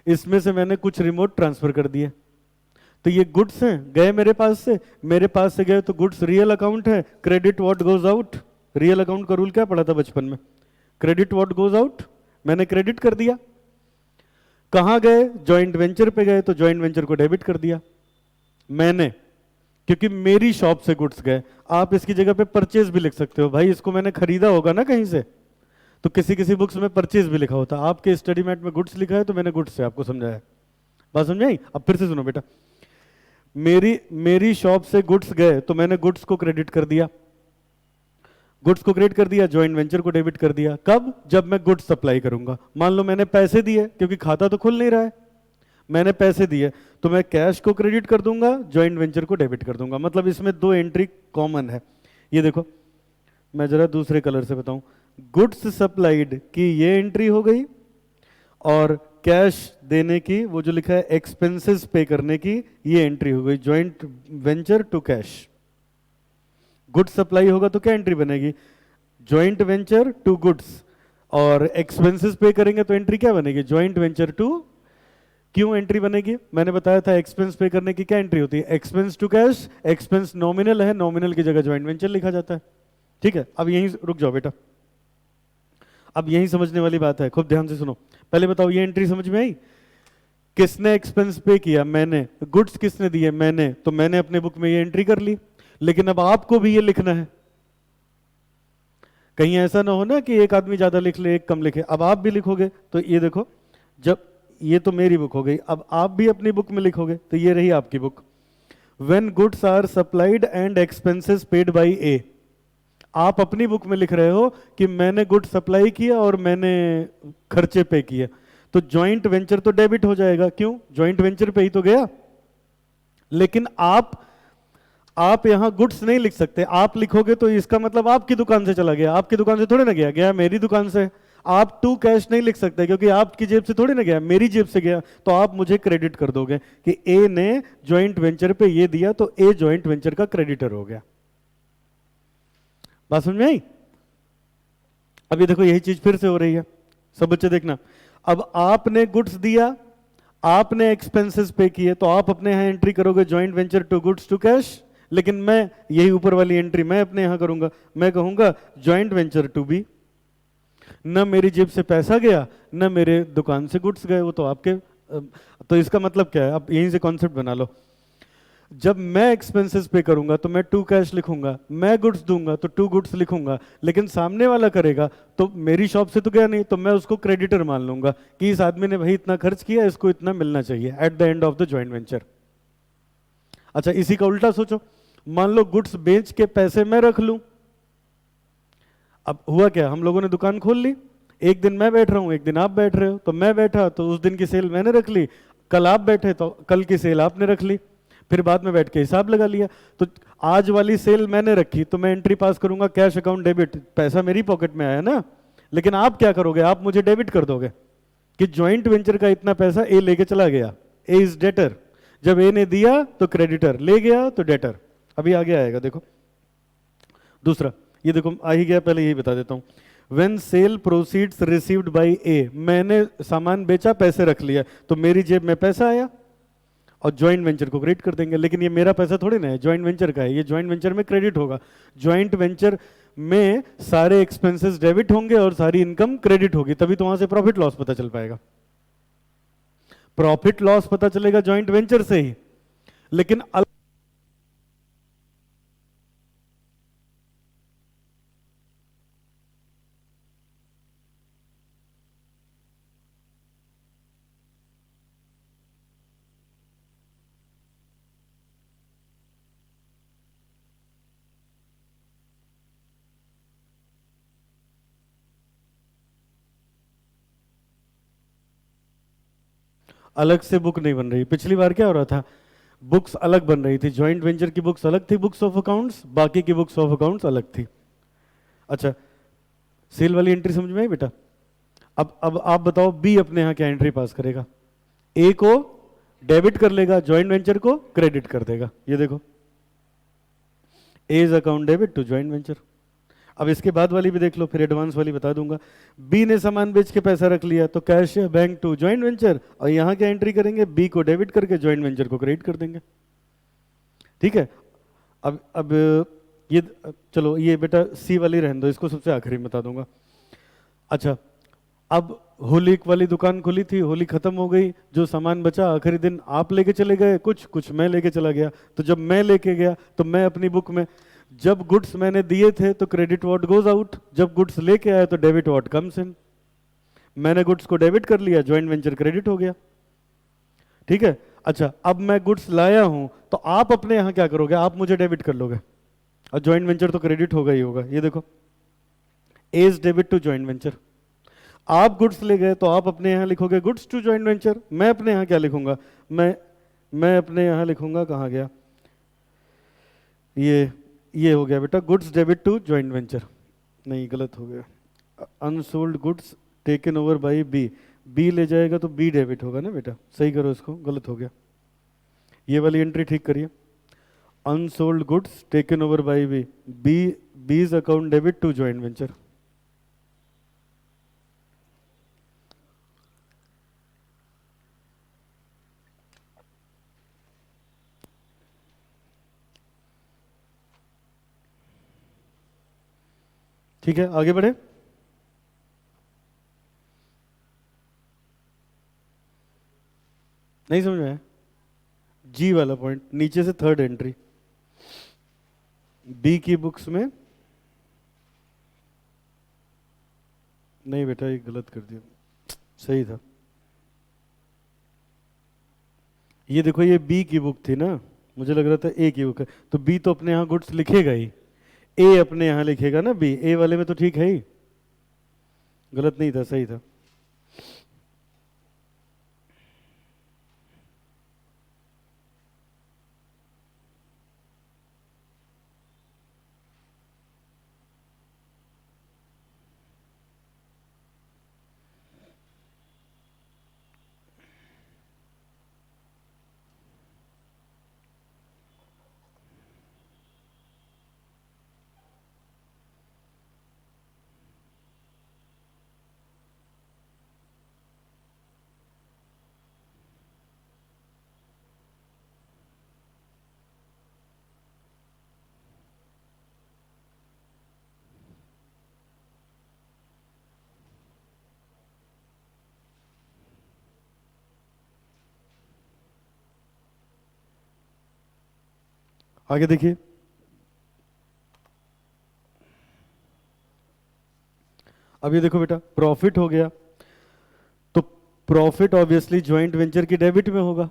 इसमें से मैंने कुछ रिमोट ट्रांसफर कर दिए, तो ये गुड्स हैं, गए मेरे पास से गए तो गुड्स रियल अकाउंट है, credit what goes out. Real account का रूल क्या पढ़ा था बचपन में, क्रेडिट व्हाट गोज आउट, मैंने क्रेडिट कर दिया। कहां गए, जॉइंट वेंचर पे गए तो जॉइंट वेंचर को डेबिट कर दिया मैंने, क्योंकि मेरी शॉप से गुड्स गए। आप इसकी जगह पे परचेज भी लिख सकते हो, भाई इसको मैंने खरीदा होगा ना कहीं से, तो किसी किसी बुक्स में परचेज भी लिखा होता, आपके स्टडी मैट में गुड्स लिखा है तो मैंने गुड्स से आपको समझाया। बात समझाई? अब फिर से सुनो बेटा, मेरी शॉप से गुड्स गए तो मैंने गुड्स को क्रेडिट कर दिया, गुड्स को क्रेडिट कर दिया, जॉइंट वेंचर को डेबिट कर दिया। कब? जब मैं गुड्स सप्लाई करूंगा। मान लो मैंने पैसे दिए, क्योंकि खाता तो खुल नहीं रहा है, मैंने पैसे दिए तो मैं कैश को क्रेडिट कर दूंगा, जॉइंट वेंचर को डेबिट कर दूंगा। मतलब इसमें 2 एंट्री कॉमन है। ये देखो, मैं जरा दूसरे कलर से बताऊं, गुड्स सप्लाइड की ये एंट्री हो गई, और कैश देने की, वो जो लिखा है एक्सपेंसेस पे करने की, ये एंट्री हो गई, joint venture to cash. Goods supply होगा तो क्या एंट्री बनेगी, जॉइंट वेंचर टू गुड्स, और एक्सपेंसेस पे करेंगे तो एंट्री क्या बनेगी, जॉइंट वेंचर टू। क्यों एंट्री बनेगी, मैंने बताया था एक्सपेंस पे करने की क्या एंट्री होती है, expense to cash. Expense nominal है, नॉमिनल की जगह जॉइंट वेंचर लिखा जाता है, ठीक है। अब यहीं रुक जाओ बेटा, अब यहीं समझने वाली बात है, खूब ध्यान से सुनो। पहले बताओ ये एंट्री समझ में आई, किसने एक्सपेंस पे किया, मैंने। गुड्स किसने दिए, मैंने, तो मैंने अपने बुक में ये एंट्री कर ली। लेकिन अब आपको भी ये लिखना है, कहीं ऐसा ना हो ना कि एक आदमी ज्यादा लिख ले एक कम लिखे। अब आप भी लिखोगे तो ये देखो, जब ये तो मेरी बुक हो गई, अब आप भी अपनी बुक में लिखोगे तो ये रही आपकी book. When goods are supplied and expenses paid by A, आप अपनी बुक में लिख रहे हो कि मैंने गुड सप्लाई किया और मैंने खर्चे पे किए, तो जॉइंट वेंचर तो डेबिट हो जाएगा। क्यों, जॉइंट वेंचर पे ही तो गया। लेकिन आप यहां गुड्स नहीं लिख सकते, आप लिखोगे तो इसका मतलब आपकी दुकान से चला गया, आपकी दुकान से थोड़ी ना गया, गया मेरी दुकान से। आप टू कैश नहीं लिख सकते, क्योंकि आपकी जेब से थोड़ी ना गया, मेरी जेब से गया, तो आप मुझे क्रेडिट कर दोगे कि ए ने जॉइंट वेंचर पे ये दिया, तो ए जॉइंट वेंचर का क्रेडिटर हो गया। बात समझ में आई? अब ये देखो, यही चीज फिर से हो रही है, सब बच्चे देखना। अब आपने गुड्स दिया, आपने एक्सपेंसेस पे किए, तो आप अपने यहां एंट्री करोगे joint venture to goods to cash. लेकिन मैं यही ऊपर वाली एंट्री मैं अपने यहां करूंगा, मैं कहूंगा जॉइंट वेंचर टू बी। न मेरी जेब से पैसा गया, न मेरे दुकान से गुड्स गए, वो तो आपके। तो इसका मतलब क्या है, अब यहीं से कॉन्सेप्ट बना लो। जब मैं एक्सपेंसेस पे करूंगा तो मैं टू कैश लिखूंगा, मैं गुड्स दूंगा तो टू गुड्स लिखूंगा। लेकिन सामने वाला करेगा तो मेरी शॉप से तो गया नहीं, तो मैं उसको क्रेडिटर मान लूंगा कि इस आदमी ने भाई इतना खर्च किया, इसको इतना मिलना चाहिए at the end of the joint venture. अच्छा, इसी का उल्टा सोचो, मान लो गुड्स बेच के पैसे मैं रख लूं। अब हुआ क्या, हम लोगों ने दुकान खोल ली, एक दिन मैं बैठ रहा हूं, एक दिन आप बैठ रहे हो, तो मैं बैठा तो उस दिन की सेल मैंने रख ली, कल आप बैठे तो कल की सेल आपने रख ली, फिर बाद में बैठ के हिसाब लगा लिया। तो आज वाली सेल मैंने रखी तो मैं एंट्री पास करूंगा कैश अकाउंट डेबिट, पैसा मेरी पॉकेट में आया ना। लेकिन आप क्या करोगे, आप मुझे डेबिट कर दोगे कि ज्वाइंट वेंचर का इतना पैसा ए लेके चला गया, ए इज डेटर। जब ए ने दिया तो क्रेडिटर, ले गया तो डेटर। अभी आगे आएगा, देखो दूसरा, ये देखो आ ही गया, पहले यही बता देता हूं। When sale proceeds received by A, मैंने सामान बेचा, पैसे रख लिया, तो मेरी जेब में पैसा आया और ज्वाइंट वेंचर को क्रेडिट कर देंगे। लेकिन ये मेरा पैसा थोड़ी ना है, ज्वाइंट वेंचर का है, ये ज्वाइंट वेंचर में क्रेडिट होगा। ज्वाइंट वेंचर में सारे एक्सपेंसेस डेबिट होंगे और सारी इनकम क्रेडिट होगी, तभी तो वहां से प्रॉफिट लॉस पता चल पाएगा। प्रॉफिट लॉस पता चलेगा ज्वाइंट वेंचर से ही। लेकिन अलग से बुक नहीं बन रही। पिछली बार क्या हो रहा था, बुक्स अलग बन रही थी, जॉइंट वेंचर की बुक्स अलग थी, बुक्स ऑफ अकाउंट्स, बाकी की बुक्स ऑफ अकाउंट्स अलग थी। अच्छा, सेल वाली एंट्री समझ में आई बेटा? अब आप बताओ, बी अपने यहां क्या एंट्री पास करेगा? ए को डेबिट कर लेगा, जॉइंट वेंचर को क्रेडिट कर देगा। ये देखो, A's account debit to joint venture. अब इसके बाद वाली भी देख लो, फिर एडवांस वाली बता दूंगा। बी ने सामान बेच के पैसा रख लिया, तो कैश या बैंक टू जॉइंट वेंचर, और यहां क्या एंट्री करेंगे? बी को डेबिट करके जॉइंट वेंचर को क्रेडिट कर देंगे। ठीक है। अब ये, चलो ये बेटा सी वाली रहने दो, इसको सबसे आखिरी में बता दूंगा। अच्छा, अब होली वाली दुकान खुली थी, होली खत्म हो गई, जो सामान बचा आखिरी दिन आप लेके चले गए, कुछ कुछ मैं लेके चला गया। तो जब मैं लेके गया तो मैं अपनी बुक में, जब गुड्स मैंने दिए थे तो क्रेडिट व्हाट गोज आउट, जब गुड्स लेके आया तो डेबिट व्हाट कम्स इन। मैंने गुड्स को डेबिट कर लिया, जॉइंट वेंचर क्रेडिट हो गया। ठीक है। अच्छा, अब मैं गुड्स लाया हूं, तो आप अपने यहां क्या करोगे? आप मुझे डेबिट कर लोगे, और जॉइंट वेंचर तो क्रेडिट होगा ही होगा। ये देखो, as debit to joint venture. आप गुड्स ले गए तो आप अपने यहां लिखोगे गुड्स टू जॉइंट वेंचर। मैं अपने यहां क्या लिखूंगा? मैं अपने यहां लिखूंगा, कहां गया ये हो गया बेटा, goods debit to joint venture. नहीं, गलत हो गया। Unsold goods taken over by B, B ले जाएगा तो बी डेबिट होगा ना बेटा, सही करो इसको, गलत हो गया। ये वाली एंट्री ठीक करिए, unsold goods taken over by B, B's account debit to joint venture. ठीक है, आगे बढ़े। नहीं समझ में आया? जी वाला पॉइंट नीचे से थर्ड एंट्री, बी की बुक्स में, नहीं बेटा ये गलत कर दिया, सही था। ये देखो, ये बी की बुक थी ना, मुझे लग रहा था ए की बुक है, तो बी तो अपने यहाँ गुड्स लिखेगा ही, ए अपने यहाँ लिखेगा ना, बी ए वाले में तो ठीक है ही, गलत नहीं था, सही था। आगे देखिए, अब ये देखो बेटा, प्रॉफिट हो गया, तो प्रॉफिट ऑब्वियसली ज्वाइंट वेंचर की डेबिट में होगा।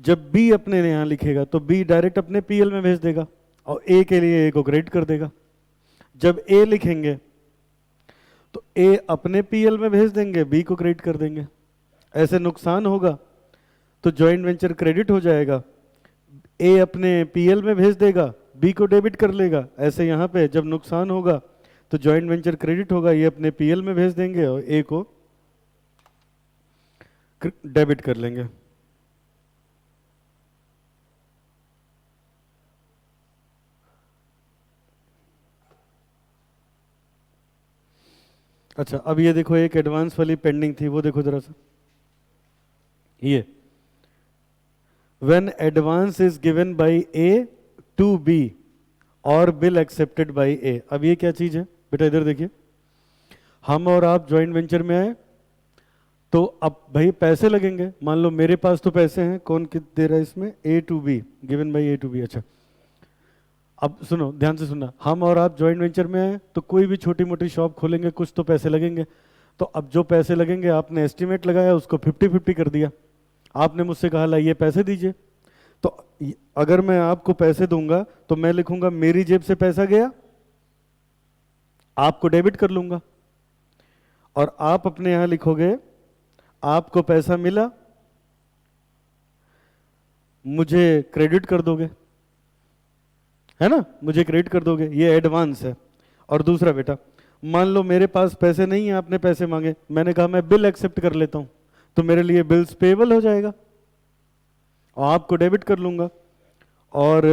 जब बी अपने यहां लिखेगा तो बी डायरेक्ट अपने पीएल में भेज देगा, और ए के लिए ए को क्रेडिट कर देगा। जब ए लिखेंगे तो ए अपने पीएल में भेज देंगे, बी को क्रेडिट कर देंगे। ऐसे नुकसान होगा तो ज्वाइंट वेंचर क्रेडिट हो जाएगा, ए अपने पीएल में भेज देगा, बी को डेबिट कर लेगा। ऐसे यहां पे जब नुकसान होगा तो ज्वाइंट वेंचर क्रेडिट होगा, ये अपने पीएल में भेज देंगे और ए को डेबिट कर लेंगे। अच्छा, अब ये देखो, एक एडवांस वाली पेंडिंग थी, वो देखो जरा सा, ये when advance is given by A to B और बिल एक्सेप्टेड बाय ए। अब ये क्या चीज है बेटा, इधर देखिए, हम और आप जॉइंट वेंचर में आए, तो अब भाई पैसे लगेंगे। मान लो मेरे पास तो पैसे हैं, कौन कित दे रहा है इसमें, A to B, given by A to B. अच्छा, अब सुनो, ध्यान से सुनना, हम और आप जॉइंट वेंचर में आए तो कोई भी छोटी मोटी शॉप खोलेंगे, कुछ तो पैसे लगेंगे। तो अब जो पैसे लगेंगे आपने एस्टिमेट लगाया, उसको 50-50 कर दिया। आपने मुझसे कहा ला ये पैसे दीजिए, तो अगर मैं आपको पैसे दूंगा तो मैं लिखूंगा मेरी जेब से पैसा गया, आपको डेबिट कर लूंगा। और आप अपने यहां लिखोगे आपको पैसा मिला, मुझे क्रेडिट कर दोगे, है ना, मुझे क्रेडिट कर दोगे, ये एडवांस है। और दूसरा बेटा, मान लो मेरे पास पैसे नहीं है, आपने पैसे मांगे, मैंने कहा मैं बिल एक्सेप्ट कर लेता हूं, तो मेरे लिए बिल्स पेबल हो जाएगा और आपको डेबिट कर लूंगा। और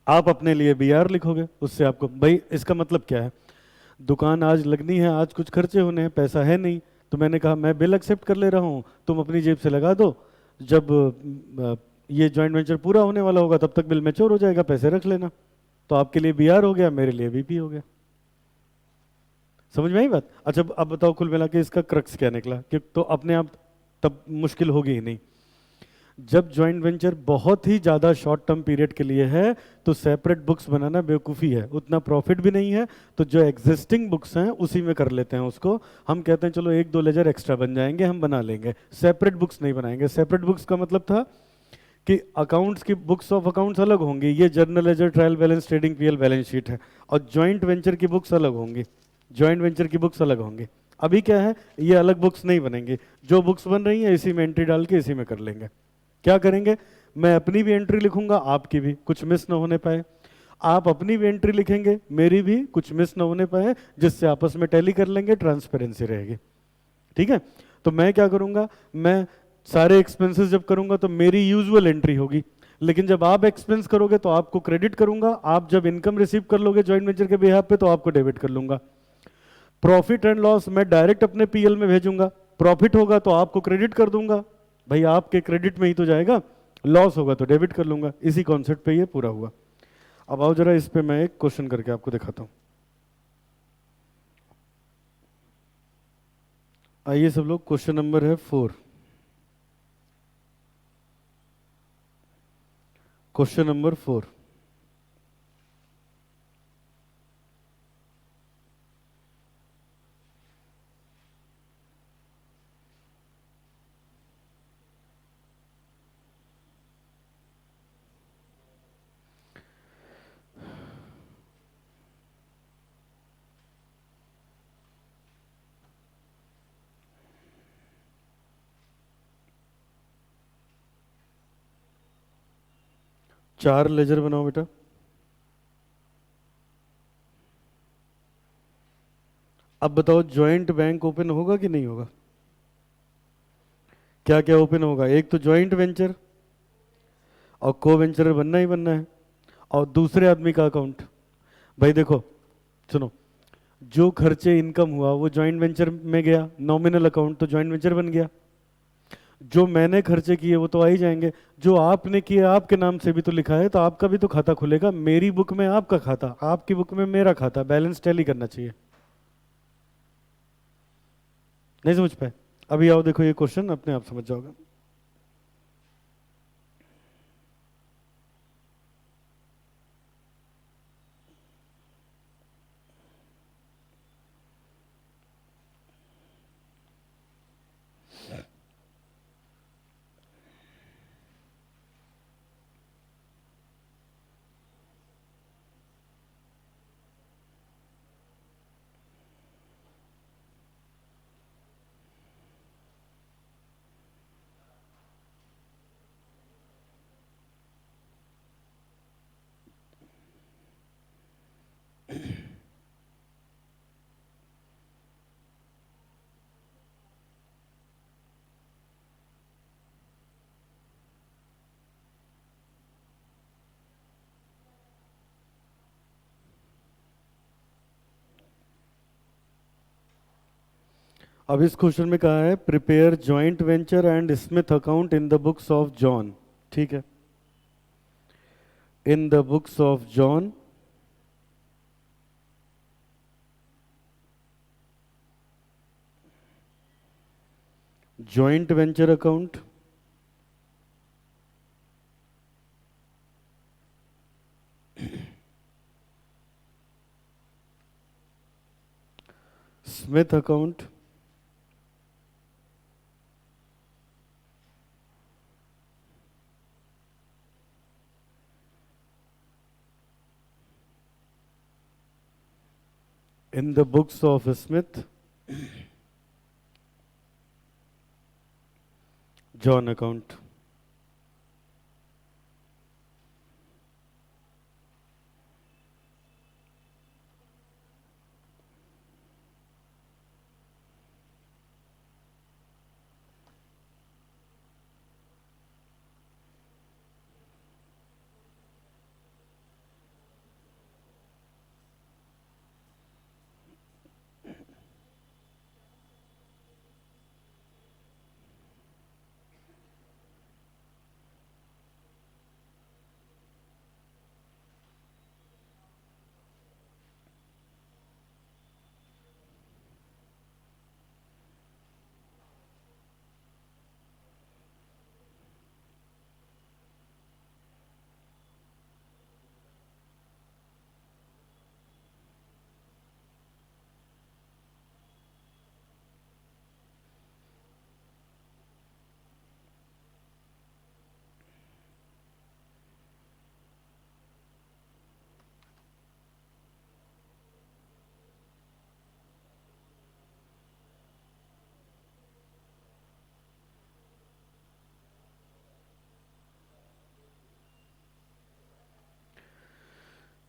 आप अपने लिए बीआर लिखोगे, उससे आपको, भाई इसका मतलब क्या है, दुकान आज लगनी है, आज कुछ खर्चे होने हैं, पैसा है नहीं, तो मैंने कहा मैं बिल एक्सेप्ट कर ले रहा हूं, तुम अपनी जेब से लगा दो, जब ये जॉइंट वेंचर पूरा होने वाला होगा तब तक बिल मैच्योर हो जाएगा, पैसे रख लेना। तो आपके लिए बीआर हो गया, मेरे लिए बीपी हो गया। समझ में आई बात? अच्छा, अब बताओ कुल मिला के इसका क्रक्स क्या निकला, कि तो अपने आप तब मुश्किल होगी ही नहीं। जब जॉइंट वेंचर बहुत ही ज़्यादा शॉर्ट टर्म पीरियड के लिए है तो सेपरेट बुक्स बनाना बेवकूफ़ी है, उतना प्रॉफिट भी नहीं है, तो जो एग्जिस्टिंग बुक्स हैं उसी में कर लेते हैं उसको। हम कहते हैं चलो एक दो लेजर एक्स्ट्रा बन जाएंगे, हम बना लेंगे, सेपरेट बुक्स नहीं बनाएंगे। सेपरेट बुक्स का मतलब था कि अकाउंट्स की बुक्स ऑफ अकाउंट्स अलग होंगी, ये journal ledger, trial balance, trading PL, balance sheet है, और जॉइंट वेंचर की बुक्स अलग होंगी, जॉइंट वेंचर की बुक्स अलग होंगी। अभी क्या है, ये अलग बुक्स नहीं बनेंगी, जो बुक्स बन रही हैं इसी में एंट्री डाल के इसी में कर लेंगे। क्या करेंगे, मैं अपनी भी एंट्री लिखूंगा, आपकी भी, कुछ मिस ना होने पाए। आप अपनी भी एंट्री लिखेंगे, मेरी भी, कुछ मिस ना होने पाए, जिससे आपस में टैली कर लेंगे, ट्रांसपेरेंसी रहेगी। ठीक है, तो मैं क्या करूंगा, मैं सारे एक्सपेंसेस जब करूंगा तो मेरी यूजुअल एंट्री होगी, लेकिन जब आप एक्सपेंस करोगे तो आपको क्रेडिट करूंगा, आप जब इनकम रिसीव कर लोगे जॉइंट वेंचर के बिहाफ पे तो आपको डेबिट कर लूंगा। प्रॉफिट एंड लॉस मैं डायरेक्ट अपने पीएल में भेजूंगा, प्रॉफिट होगा तो आपको क्रेडिट कर दूंगा, भाई आपके क्रेडिट में ही तो जाएगा, लॉस होगा तो डेबिट कर लूंगा। इसी कॉन्सेप्ट पे ये पूरा हुआ। अब आओ जरा इस पे मैं एक क्वेश्चन करके आपको दिखाता हूं। आइए सब लोग, क्वेश्चन नंबर है 4। क्वेश्चन नंबर 4, चार लेजर बनाओ बेटा। अब बताओ जॉइंट बैंक ओपन होगा कि नहीं होगा? क्या क्या ओपन होगा, एक तो जॉइंट वेंचर, और को वेंचर बनना ही बनना है, और दूसरे आदमी का अकाउंट। भाई देखो, सुनो, जो खर्चे इनकम हुआ वो जॉइंट वेंचर में गया, नॉमिनल अकाउंट तो जॉइंट वेंचर बन गया। जो मैंने खर्चे किए वो तो आ ही जाएंगे, जो आपने किए आपके नाम से भी तो लिखा है, तो आपका भी तो खाता खुलेगा, मेरी बुक में आपका खाता, आपकी बुक में मेरा खाता, बैलेंस टैली करना चाहिए। नहीं समझ पाए? अभी आओ देखो, ये क्वेश्चन अपने आप समझ जाओगे। अब इस क्वेश्चन में कहा है prepare joint venture and Smith account in the books of John. ठीक है, इन the books of John joint venture account Smith account in the books of Smith, John account.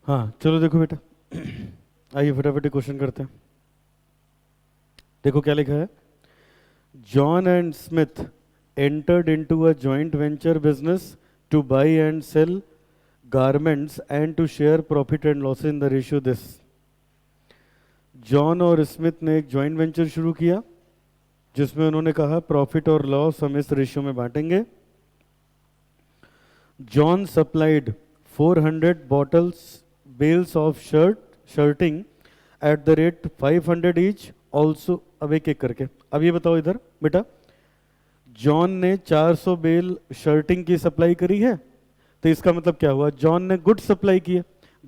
हाँ चलो देखो बेटा, आइए फटाफट क्वेश्चन करते हैं। देखो क्या लिखा है, John and Smith entered into a joint venture business to buy and sell garments and to share profit and loss in the ratio this। John और स्मिथ ने एक जॉइंट वेंचर शुरू किया जिसमें उन्होंने कहा प्रॉफिट और लॉस हम इस रेशियो में बांटेंगे। John supplied 400 bottles bales of shirting at the rate 500 each also। अब एक एक करके अब ये बताओ इधर बेटा, जॉन ने 400 बेल शर्टिंग की सप्लाई करी है, तो इसका मतलब क्या हुआ, जॉन ने गुड्स सप्लाई किए।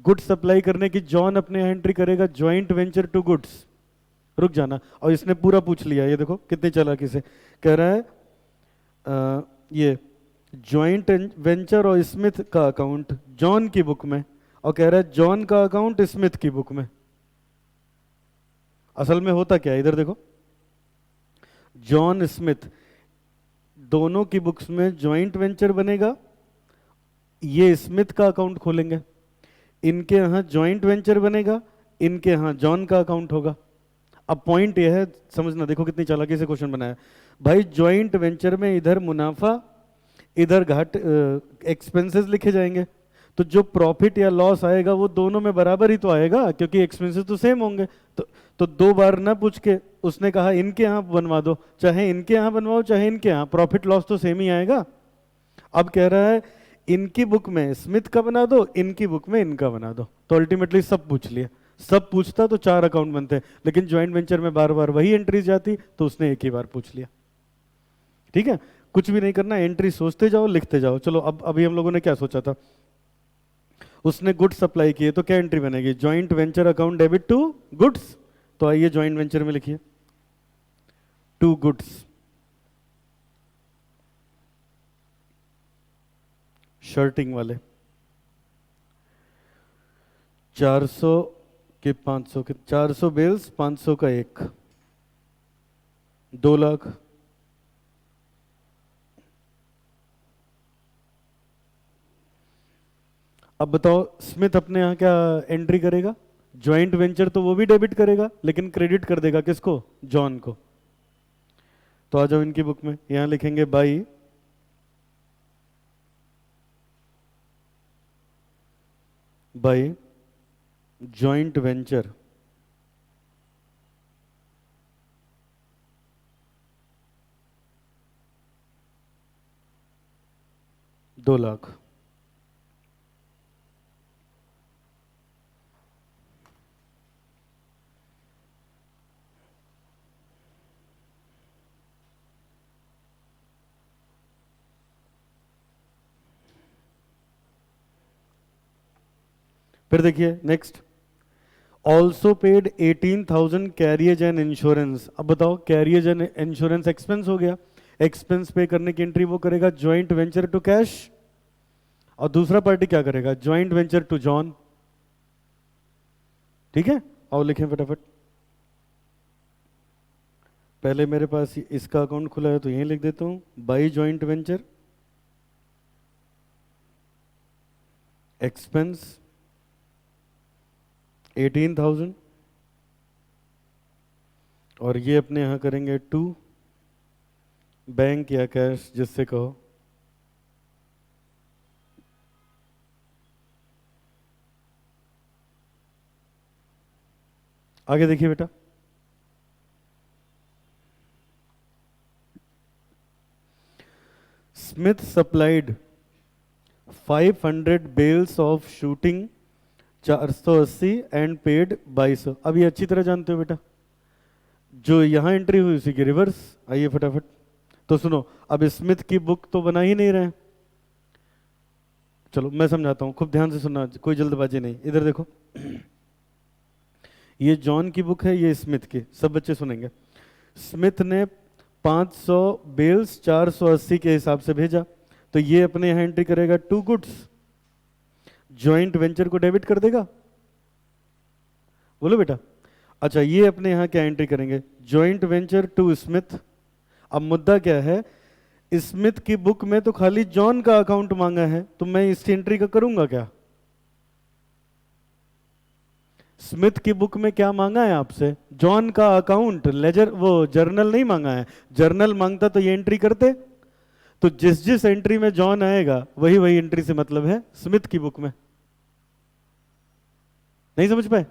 गुड्स सप्लाई करने की जॉन अपने यहाँ एंट्री करेगा जॉइंट वेंचर टू गुड्स। रुक जाना, और इसने पूरा पूछ लिया, ये देखो कितनी चालाकी से कह रहा है ये जॉइंट वेंचर और स्मिथ का अकाउंट जॉन की बुक में, और कह रहा है जॉन का अकाउंट स्मिथ की बुक में। असल में होता क्या है इधर देखो, जॉन स्मिथ दोनों की बुक्स में जॉइंट वेंचर बनेगा, ये स्मिथ का अकाउंट खोलेंगे, इनके यहां जॉइंट वेंचर बनेगा, इनके यहां जॉन का अकाउंट होगा। अब पॉइंट यह है समझना, देखो कितनी चालाकी से क्वेश्चन बनाया भाई। जॉइंट वेंचर में इधर मुनाफा इधर घाट एक्सपेंसेस लिखे जाएंगे, तो जो प्रॉफिट या लॉस आएगा वो दोनों में बराबर ही तो आएगा क्योंकि एक्सपेंसेस तो सेम होंगे। तो दो बार ना पूछ के उसने कहा इनके यहाँ बनवा दो, चाहे इनके यहाँ बनवाओ चाहे इनके यहाँ, प्रॉफिट लॉस तो सेम ही आएगा। अब कह रहा है इनकी बुक में स्मिथ का बना दो, इनकी बुक में इनका बना दो, तो अल्टीमेटली सब पूछ लिया। सब पूछता तो 4 अकाउंट बनते हैं, लेकिन ज्वाइंट वेंचर में बार बार वही एंट्रीज जाती तो उसने एक ही बार पूछ लिया। ठीक है, कुछ भी नहीं करना, एंट्री सोचते जाओ लिखते जाओ। चलो अब अभी हम लोगों ने क्या सोचा था, उसने गुड्स सप्लाई किए तो क्या एंट्री बनेगी, joint venture account debit to goods. तो आइए जॉइंट वेंचर में लिखिए टू गुड्स, शर्टिंग वाले 400 के 500 के 400 बेल्स 500 का एक 2 लाख। अब बताओ स्मिथ अपने यहाँ क्या एंट्री करेगा, जॉइंट वेंचर तो वो भी डेबिट करेगा लेकिन क्रेडिट कर देगा किसको, जॉन को। तो आ जाओ इनकी बुक में, यहां लिखेंगे by by joint venture 2 lakh. फिर देखिए next, also paid 18,000 carriage and insurance. अब बताओ, कैरियज एंड इंश्योरेंस एक्सपेंस हो गया, एक्सपेंस पे करने की एंट्री वो करेगा ज्वाइंट वेंचर टू कैश, और दूसरा पार्टी क्या करेगा, ज्वाइंट वेंचर टू जॉन। ठीक है, आओ लिखें फटाफट। पहले मेरे पास इसका अकाउंट खुला है तो यहीं लिख देता हूं, बाई ज्वाइंट वेंचर एक्सपेंस 18,000, और ये अपने यहां करेंगे टू बैंक या कैश जिससे कहो। आगे देखिए बेटा, Smith supplied 500 bales of shooting 480 and paid 2200। अब ये अच्छी तरह जानते हो बेटा, जो यहां एंट्री हुई उसी की रिवर्स। आइए फटाफट, तो सुनो, अब स्मिथ की बुक तो बना ही नहीं रहे, चलो मैं समझाता हूं, खूब ध्यान से सुनना, कोई जल्दबाजी नहीं। इधर देखो, ये जॉन की बुक है, ये स्मिथ की, सब बच्चे सुनेंगे। स्मिथ ने 500 बेल्स 480 के हिसाब से भेजा, तो ये अपने यहां एंट्री करेगा टू गुड्स, जॉइंट वेंचर को डेबिट कर देगा। बोलो बेटा। अच्छा, ये अपने यहां क्या एंट्री करेंगे, जॉइंट वेंचर टू स्मिथ। अब मुद्दा क्या है, स्मिथ की बुक में तो खाली जॉन का अकाउंट मांगा है, तो मैं इस एंट्री का करूंगा क्या। स्मिथ की बुक में क्या मांगा है आपसे, जॉन का अकाउंट, लेजर, वो जर्नल नहीं मांगा है। जर्नल मांगता तो ये एंट्री करते। तो जिस जिस एंट्री में जॉन आएगा वही वही एंट्री से मतलब है स्मिथ की बुक में। नहीं समझ पाए,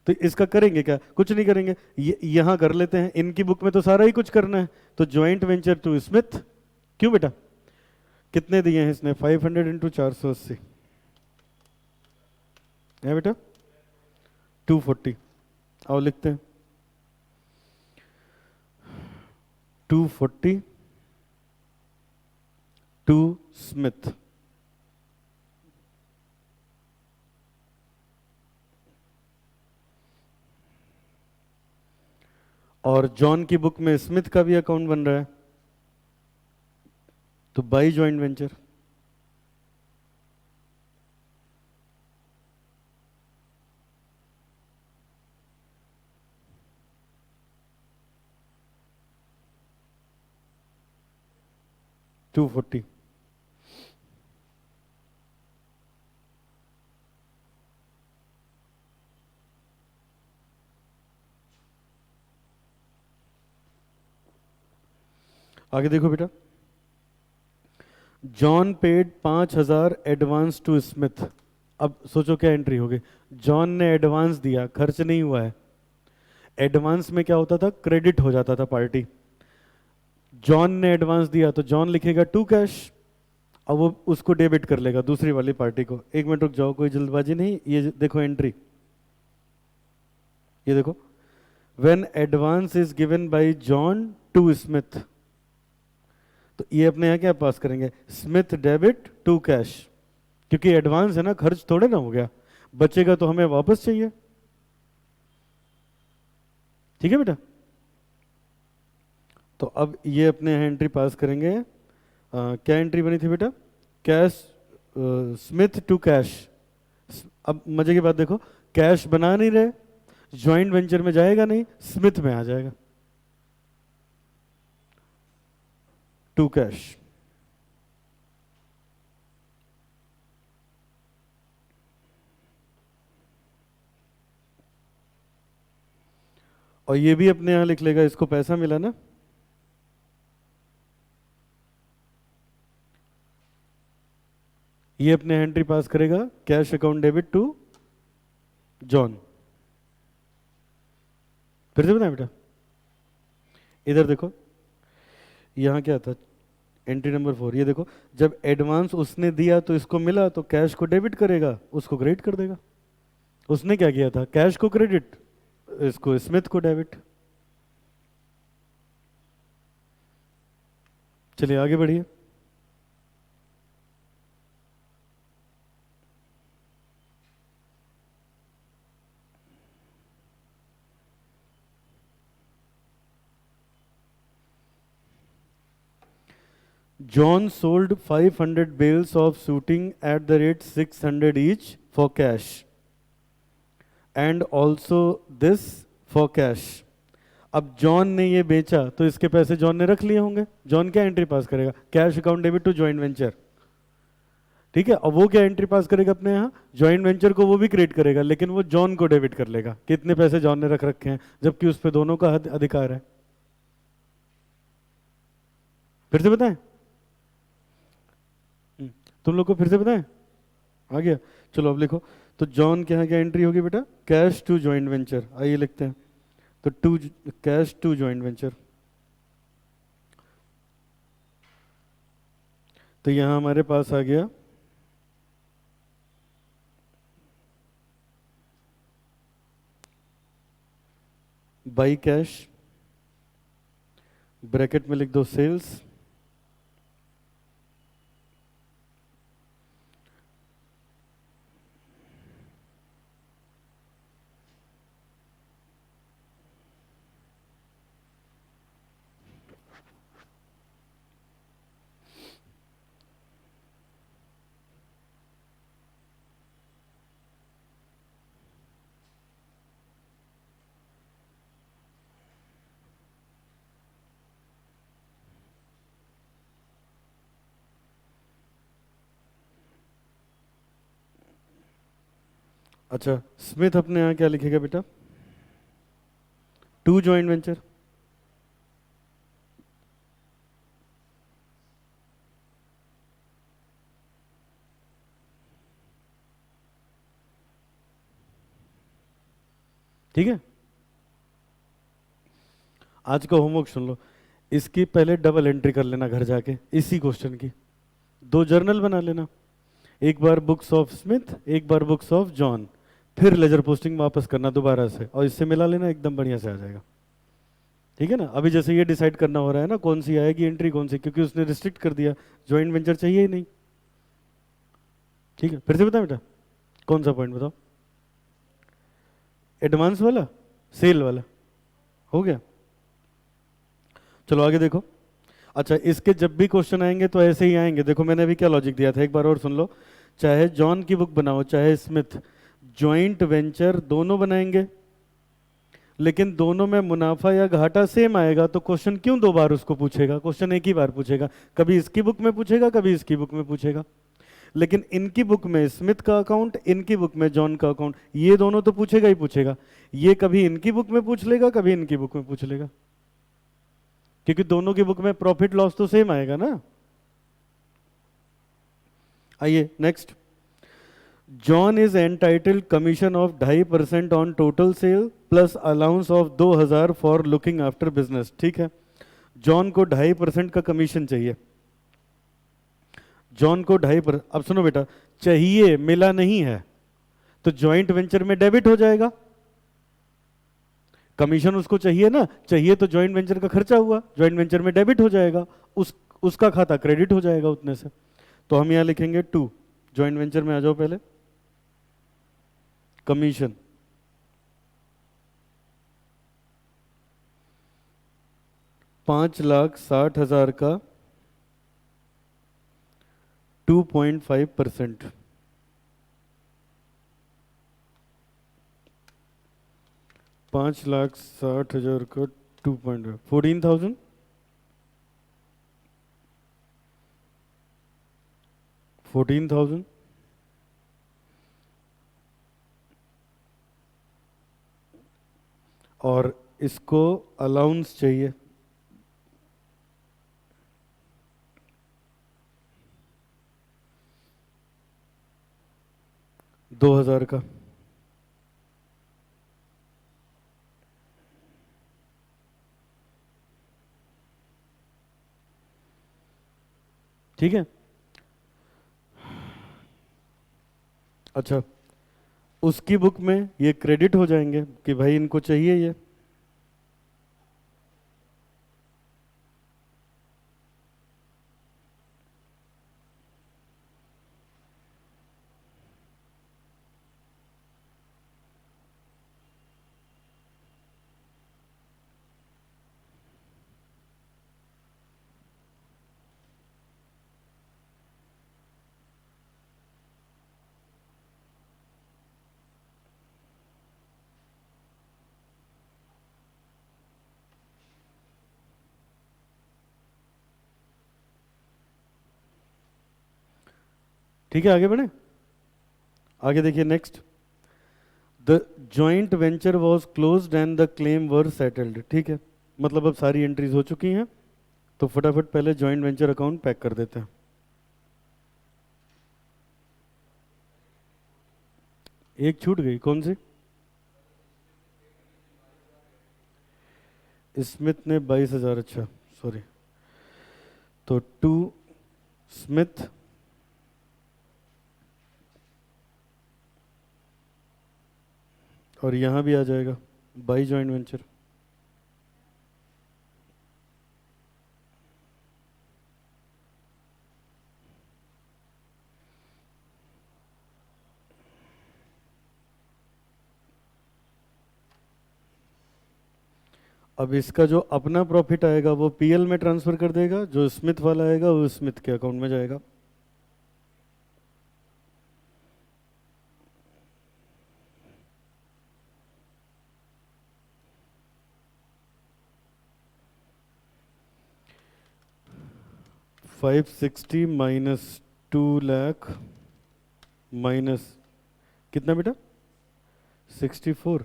तो इसका करेंगे क्या, कुछ नहीं करेंगे, यहां कर लेते हैं, इनकी बुक में तो सारा ही कुछ करना है। तो ज्वाइंट वेंचर टू स्मिथ, क्यों बेटा, कितने दिए हैं इसने, 500 इंटू 480 है बेटा 240। आओ लिखते हैं 240 टू स्मिथ। और जॉन की बुक में स्मिथ का भी अकाउंट बन रहा है, तो बाई ज्वाइंट वेंचर। टू 40। आगे देखो बेटा, John paid 5,000 advance to Smith. अब सोचो क्या एंट्री होगी, जॉन ने एडवांस दिया, खर्च नहीं हुआ है। एडवांस में क्या होता था, क्रेडिट हो जाता था पार्टी। जॉन ने एडवांस दिया तो जॉन लिखेगा टू कैश, अब वो उसको डेबिट कर लेगा दूसरी वाली पार्टी को। एक मिनट रुक जाओ, कोई जल्दबाजी नहीं, ये देखो एंट्री, ये देखो, when advance is given bye John to Smith, तो ये अपने यहां क्या पास करेंगे, स्मिथ डेबिट टू कैश, क्योंकि एडवांस है ना, खर्च थोड़े ना हो गया, बचेगा तो हमें वापस चाहिए। ठीक है बेटा, तो अब ये अपने यहाँ एंट्री पास करेंगे। क्या एंट्री बनी थी बेटा, कैश, स्मिथ टू कैश। अब मजे की बात देखो, कैश बना नहीं रहे, ज्वाइंट वेंचर में जाएगा नहीं, स्मिथ में आ जाएगा टू कैश। और ये भी अपने यहां लिख लेगा, इसको पैसा मिला ना, ये अपने एंट्री पास करेगा, cash account debit to John. फिर से बताएं बेटा, इधर देखो, यहां क्या था, एंट्री नंबर 4, ये देखो, जब एडवांस उसने दिया तो इसको मिला, तो कैश को डेबिट करेगा, उसको क्रेडिट कर देगा। उसने क्या किया था, कैश को क्रेडिट, इसको स्मिथ को डेबिट। चलिए आगे बढ़िए। John sold 500 bales of suiting at the rate 600 each for cash and also this for cash. अब जॉन ने ये बेचा तो इसके पैसे जॉन ने रख लिए होंगे। जॉन क्या एंट्री पास करेगा, cash account debit to joint venture. ठीक है, अब वो क्या एंट्री पास करेगा अपने यहाँ, जॉइंट वेंचर को वो भी क्रिएट करेगा, लेकिन वो जॉन को डेबिट कर लेगा। कितने पैसे जॉन ने रख रखे हैं, जबकि उस पे दोनों का अधिकार है। फिर से बताएं, तुम लोग को फिर से बताएं, आ गया। चलो अब लिखो, तो जॉन के यहाँ क्या एंट्री होगी बेटा, कैश टू जॉइंट वेंचर। आइए लिखते हैं, तो to, cash to joint venture. तो यहां हमारे पास आ गया बाई कैश, ब्रैकेट में लिख दो सेल्स, अच्छा स्मिथ अपने यहाँ क्या लिखेगा बेटा, टू जॉइंट वेंचर। ठीक है, आज का होमवर्क सुन लो, इसकी पहले डबल एंट्री कर लेना घर जाके, इसी क्वेश्चन की 2 जर्नल बना लेना, एक बार बुक्स ऑफ स्मिथ, एक बार बुक्स ऑफ जॉन, फिर लेजर पोस्टिंग वापस करना दोबारा से, और इससे मिला लेना, एकदम बढ़िया से आ जाएगा। ठीक है ना, अभी जैसे ये डिसाइड करना हो रहा है ना कौन सी आएगी एंट्री कौन सी, क्योंकि उसने रिस्ट्रिक्ट कर दिया, जॉइंट वेंचर चाहिए ही नहीं। ठीक है, फिर से बताओ बेटा, कौन सा पॉइंट बताओ, एडवांस वाला, सेल वाला, हो गया। चलो आगे देखो। अच्छा इसके जब भी क्वेश्चन आएंगे तो ऐसे ही आएंगे, देखो मैंने अभी क्या लॉजिक दिया था, एक बार और सुन लो। चाहे जॉन की बुक बनाओ चाहे स्मिथ, जॉइंट वेंचर दोनों बनाएंगे, लेकिन दोनों में मुनाफा या घाटा सेम आएगा, तो क्वेश्चन क्यों 2 बार उसको पूछेगा, क्वेश्चन एक ही बार पूछेगा, कभी इसकी बुक में पूछेगा कभी इसकी बुक में पूछेगा। लेकिन इनकी बुक में स्मिथ का अकाउंट, इनकी बुक में जॉन का अकाउंट, ये दोनों तो पूछेगा ही पूछेगा। ये कभी इनकी बुक में पूछ लेगा कभी इनकी बुक में पूछ लेगा, क्योंकि दोनों की बुक में प्रॉफिट लॉस तो सेम आएगा ना। आइए next, John is entitled commission of 2.5% on total sale plus allowance of 2,000 for looking after business. ठीक है, जॉन को 2.5% का कमीशन चाहिए, जॉन को 2.5%। अब सुनो बेटा, चाहिए मिला नहीं है तो जॉइंट वेंचर में डेबिट हो जाएगा, कमीशन उसको चाहिए ना, चाहिए तो जॉइंट वेंचर का खर्चा हुआ, जॉइंट वेंचर में डेबिट हो जाएगा, उसका खाता क्रेडिट हो जाएगा उतने से। तो हम यहां लिखेंगे 2, जॉइंट वेंचर में आ जाओ पहले, कमीशन 5,60,000 का 2.5%, 5,60,000 का 2.5, 14,000, 14,000, और इसको अलाउंस चाहिए 2,000 का। ठीक है। अच्छा, उसकी बुक में ये क्रेडिट हो जाएंगे कि भाई इनको चाहिए ये। ठीक है, आगे बढ़े। आगे देखिए next, the joint venture was closed end the claim were settled. ठीक है, मतलब अब सारी एंट्रीज हो चुकी हैं, तो फटाफट पहले जॉइंट वेंचर अकाउंट पैक कर देते हैं। एक छूट गई, कौन सी? स्मिथ ने 22,000, अच्छा सॉरी। तो टू स्मिथ और यहां भी आ जाएगा बाई जॉइंट वेंचर। अब इसका जो अपना प्रॉफिट आएगा वो पीएल में ट्रांसफर कर देगा, जो स्मिथ वाला आएगा वो स्मिथ के अकाउंट में जाएगा। $560 माइनस 2 लाख माइनस कितना बेटा? 64।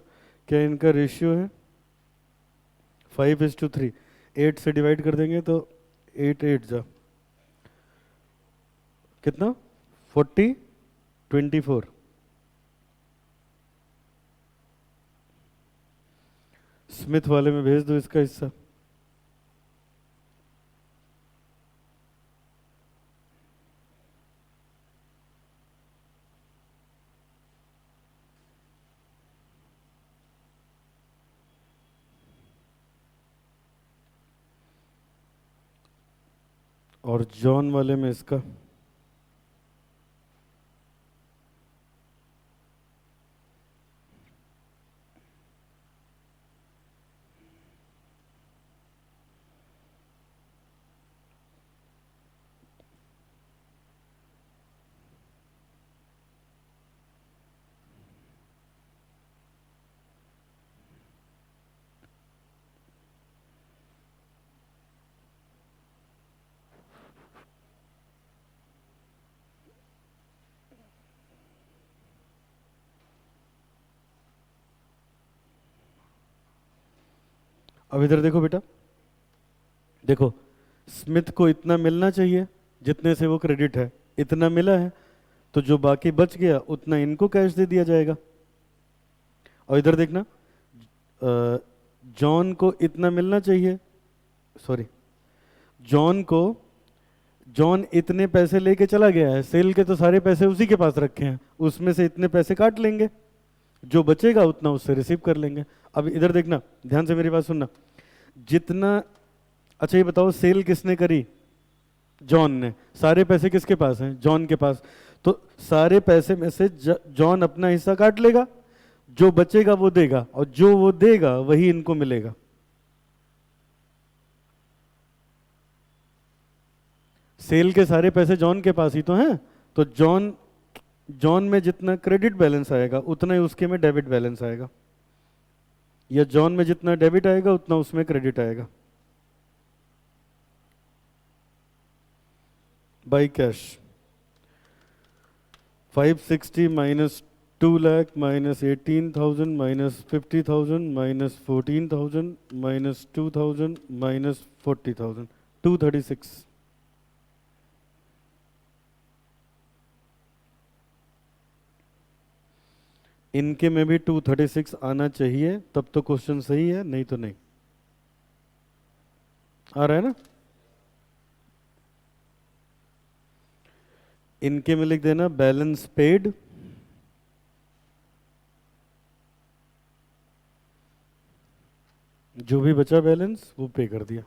क्या इनका रेशियो है? 5:3। 8 से डिवाइड कर देंगे तो 8 8 जा कितना? 40 24। स्मिथ वाले में भेज दो इसका हिस्सा। और जॉन वाले में इसका। अब इधर देखो बेटा, देखो स्मिथ को इतना मिलना चाहिए जितने से वो क्रेडिट है, इतना मिला है, तो जो बाकी बच गया उतना इनको कैश दे दिया जाएगा। और इधर देखना, जॉन को इतना मिलना चाहिए, सॉरी, जॉन को, जॉन इतने पैसे लेके चला गया है, सेल के तो सारे पैसे उसी के पास रखे हैं, उसमें से इतने पैसे काट लेंगे, जो बचेगा उतना उससे रिसीव कर लेंगे। अब इधर देखना, ध्यान से मेरी बात सुनना, जितना, अच्छा ये बताओ सेल किसने करी? जॉन ने। सारे पैसे किसके पास हैं? जॉन के पास। तो सारे पैसे में से जॉन अपना हिस्सा काट लेगा, जो बचेगा वो देगा, और जो वो देगा वही इनको मिलेगा। सेल के सारे पैसे जॉन के पास ही तो हैं, तो जॉन, जॉन में जितना क्रेडिट बैलेंस आएगा उतना ही उसके में डेबिट बैलेंस आएगा, या जॉन में जितना डेबिट आएगा उतना उसमें क्रेडिट आएगा by cash. 560 minus 2 lakh minus 18,000 minus 50,000 minus 14,000 minus 2,000 minus 40,000, 236। इनके में भी 236 आना चाहिए, तब तो क्वेश्चन सही है, नहीं तो नहीं। आ रहा है ना? इनके में लिख देना बैलेंस पेड, जो भी बचा बैलेंस वो पे कर दिया।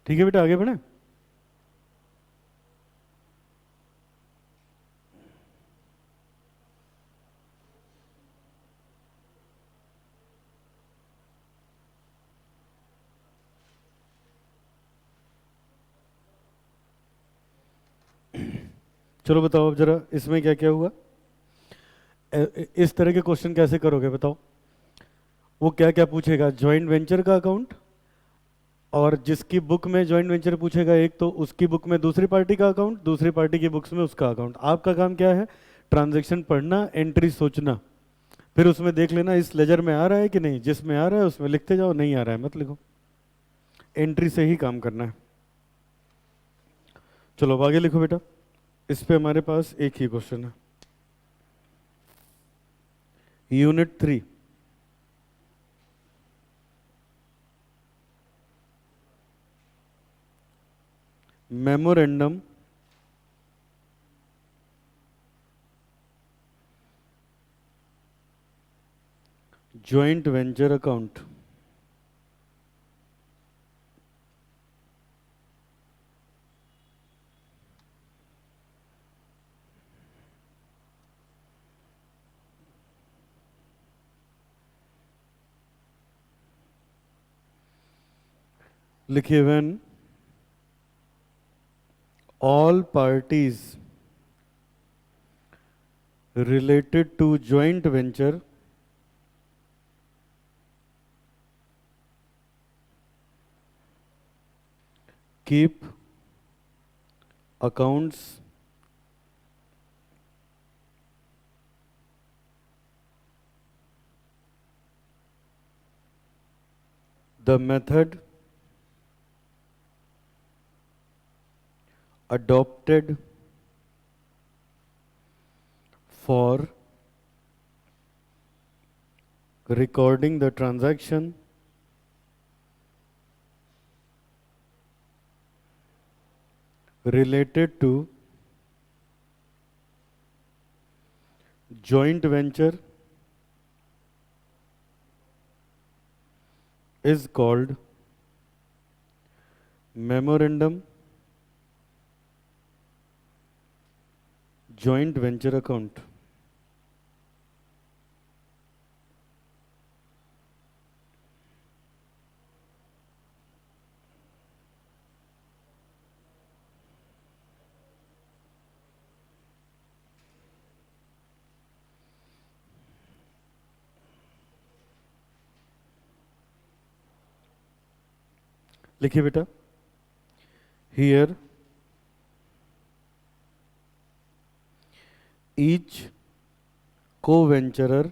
ठीक है बेटा, आगे बढ़े। चलो बताओ अब जरा इसमें क्या क्या हुआ। इस तरह के क्वेश्चन कैसे करोगे बताओ। वो क्या क्या पूछेगा, जॉइंट वेंचर का अकाउंट, और जिसकी बुक में जॉइंट वेंचर पूछेगा एक, तो उसकी बुक में दूसरी पार्टी का अकाउंट, दूसरी पार्टी की बुक्स में उसका अकाउंट। आपका काम क्या है, ट्रांजैक्शन पढ़ना, एंट्री सोचना, फिर उसमें देख लेना इस लेजर में आ रहा है कि नहीं, जिसमें आ रहा है उसमें लिखते जाओ, नहीं आ रहा है मत लिखो। एंट्री से ही काम करना है। चलो अब आगे लिखो बेटा। इस पे हमारे पास एक ही क्वेश्चन है। Unit 3, memorandum joint venture account. लिखिए, when all parties related to joint venture keep accounts the method adopted for recording the transaction related to joint venture is called memorandum joint venture account। लिखिए बेटा, here each co-venturer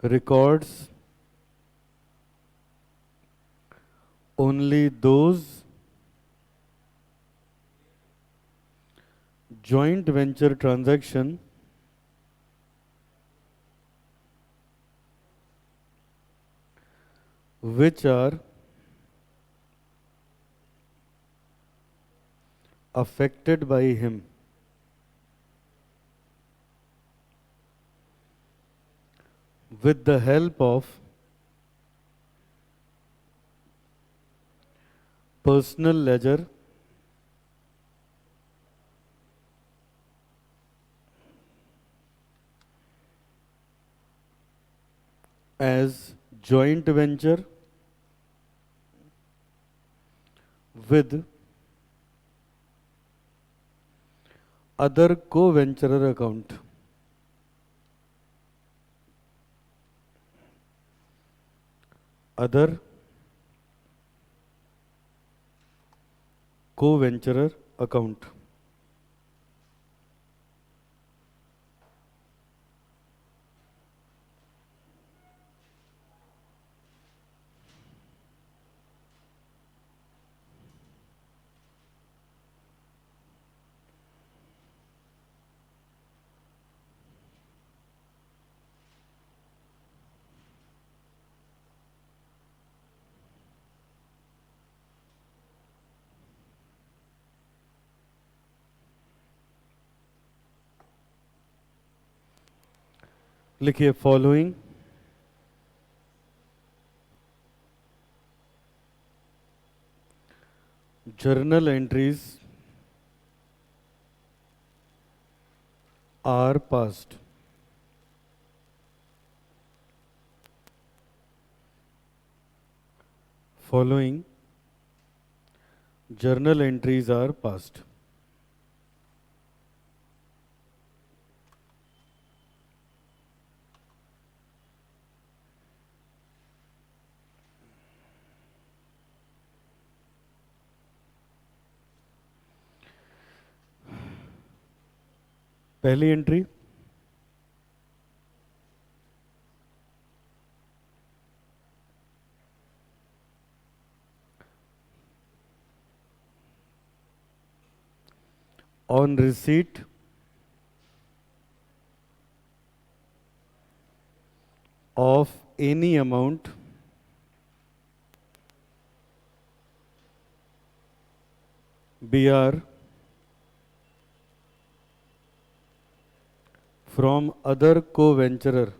records only those joint venture transaction which are affected by him with the help of personal ledger as joint venture with other co-venturer account. Other co-venturer account. लिखिए following journal entries are passed. Following journal entries are passed. पहली entry on receipt of any amount BR from other co-venturer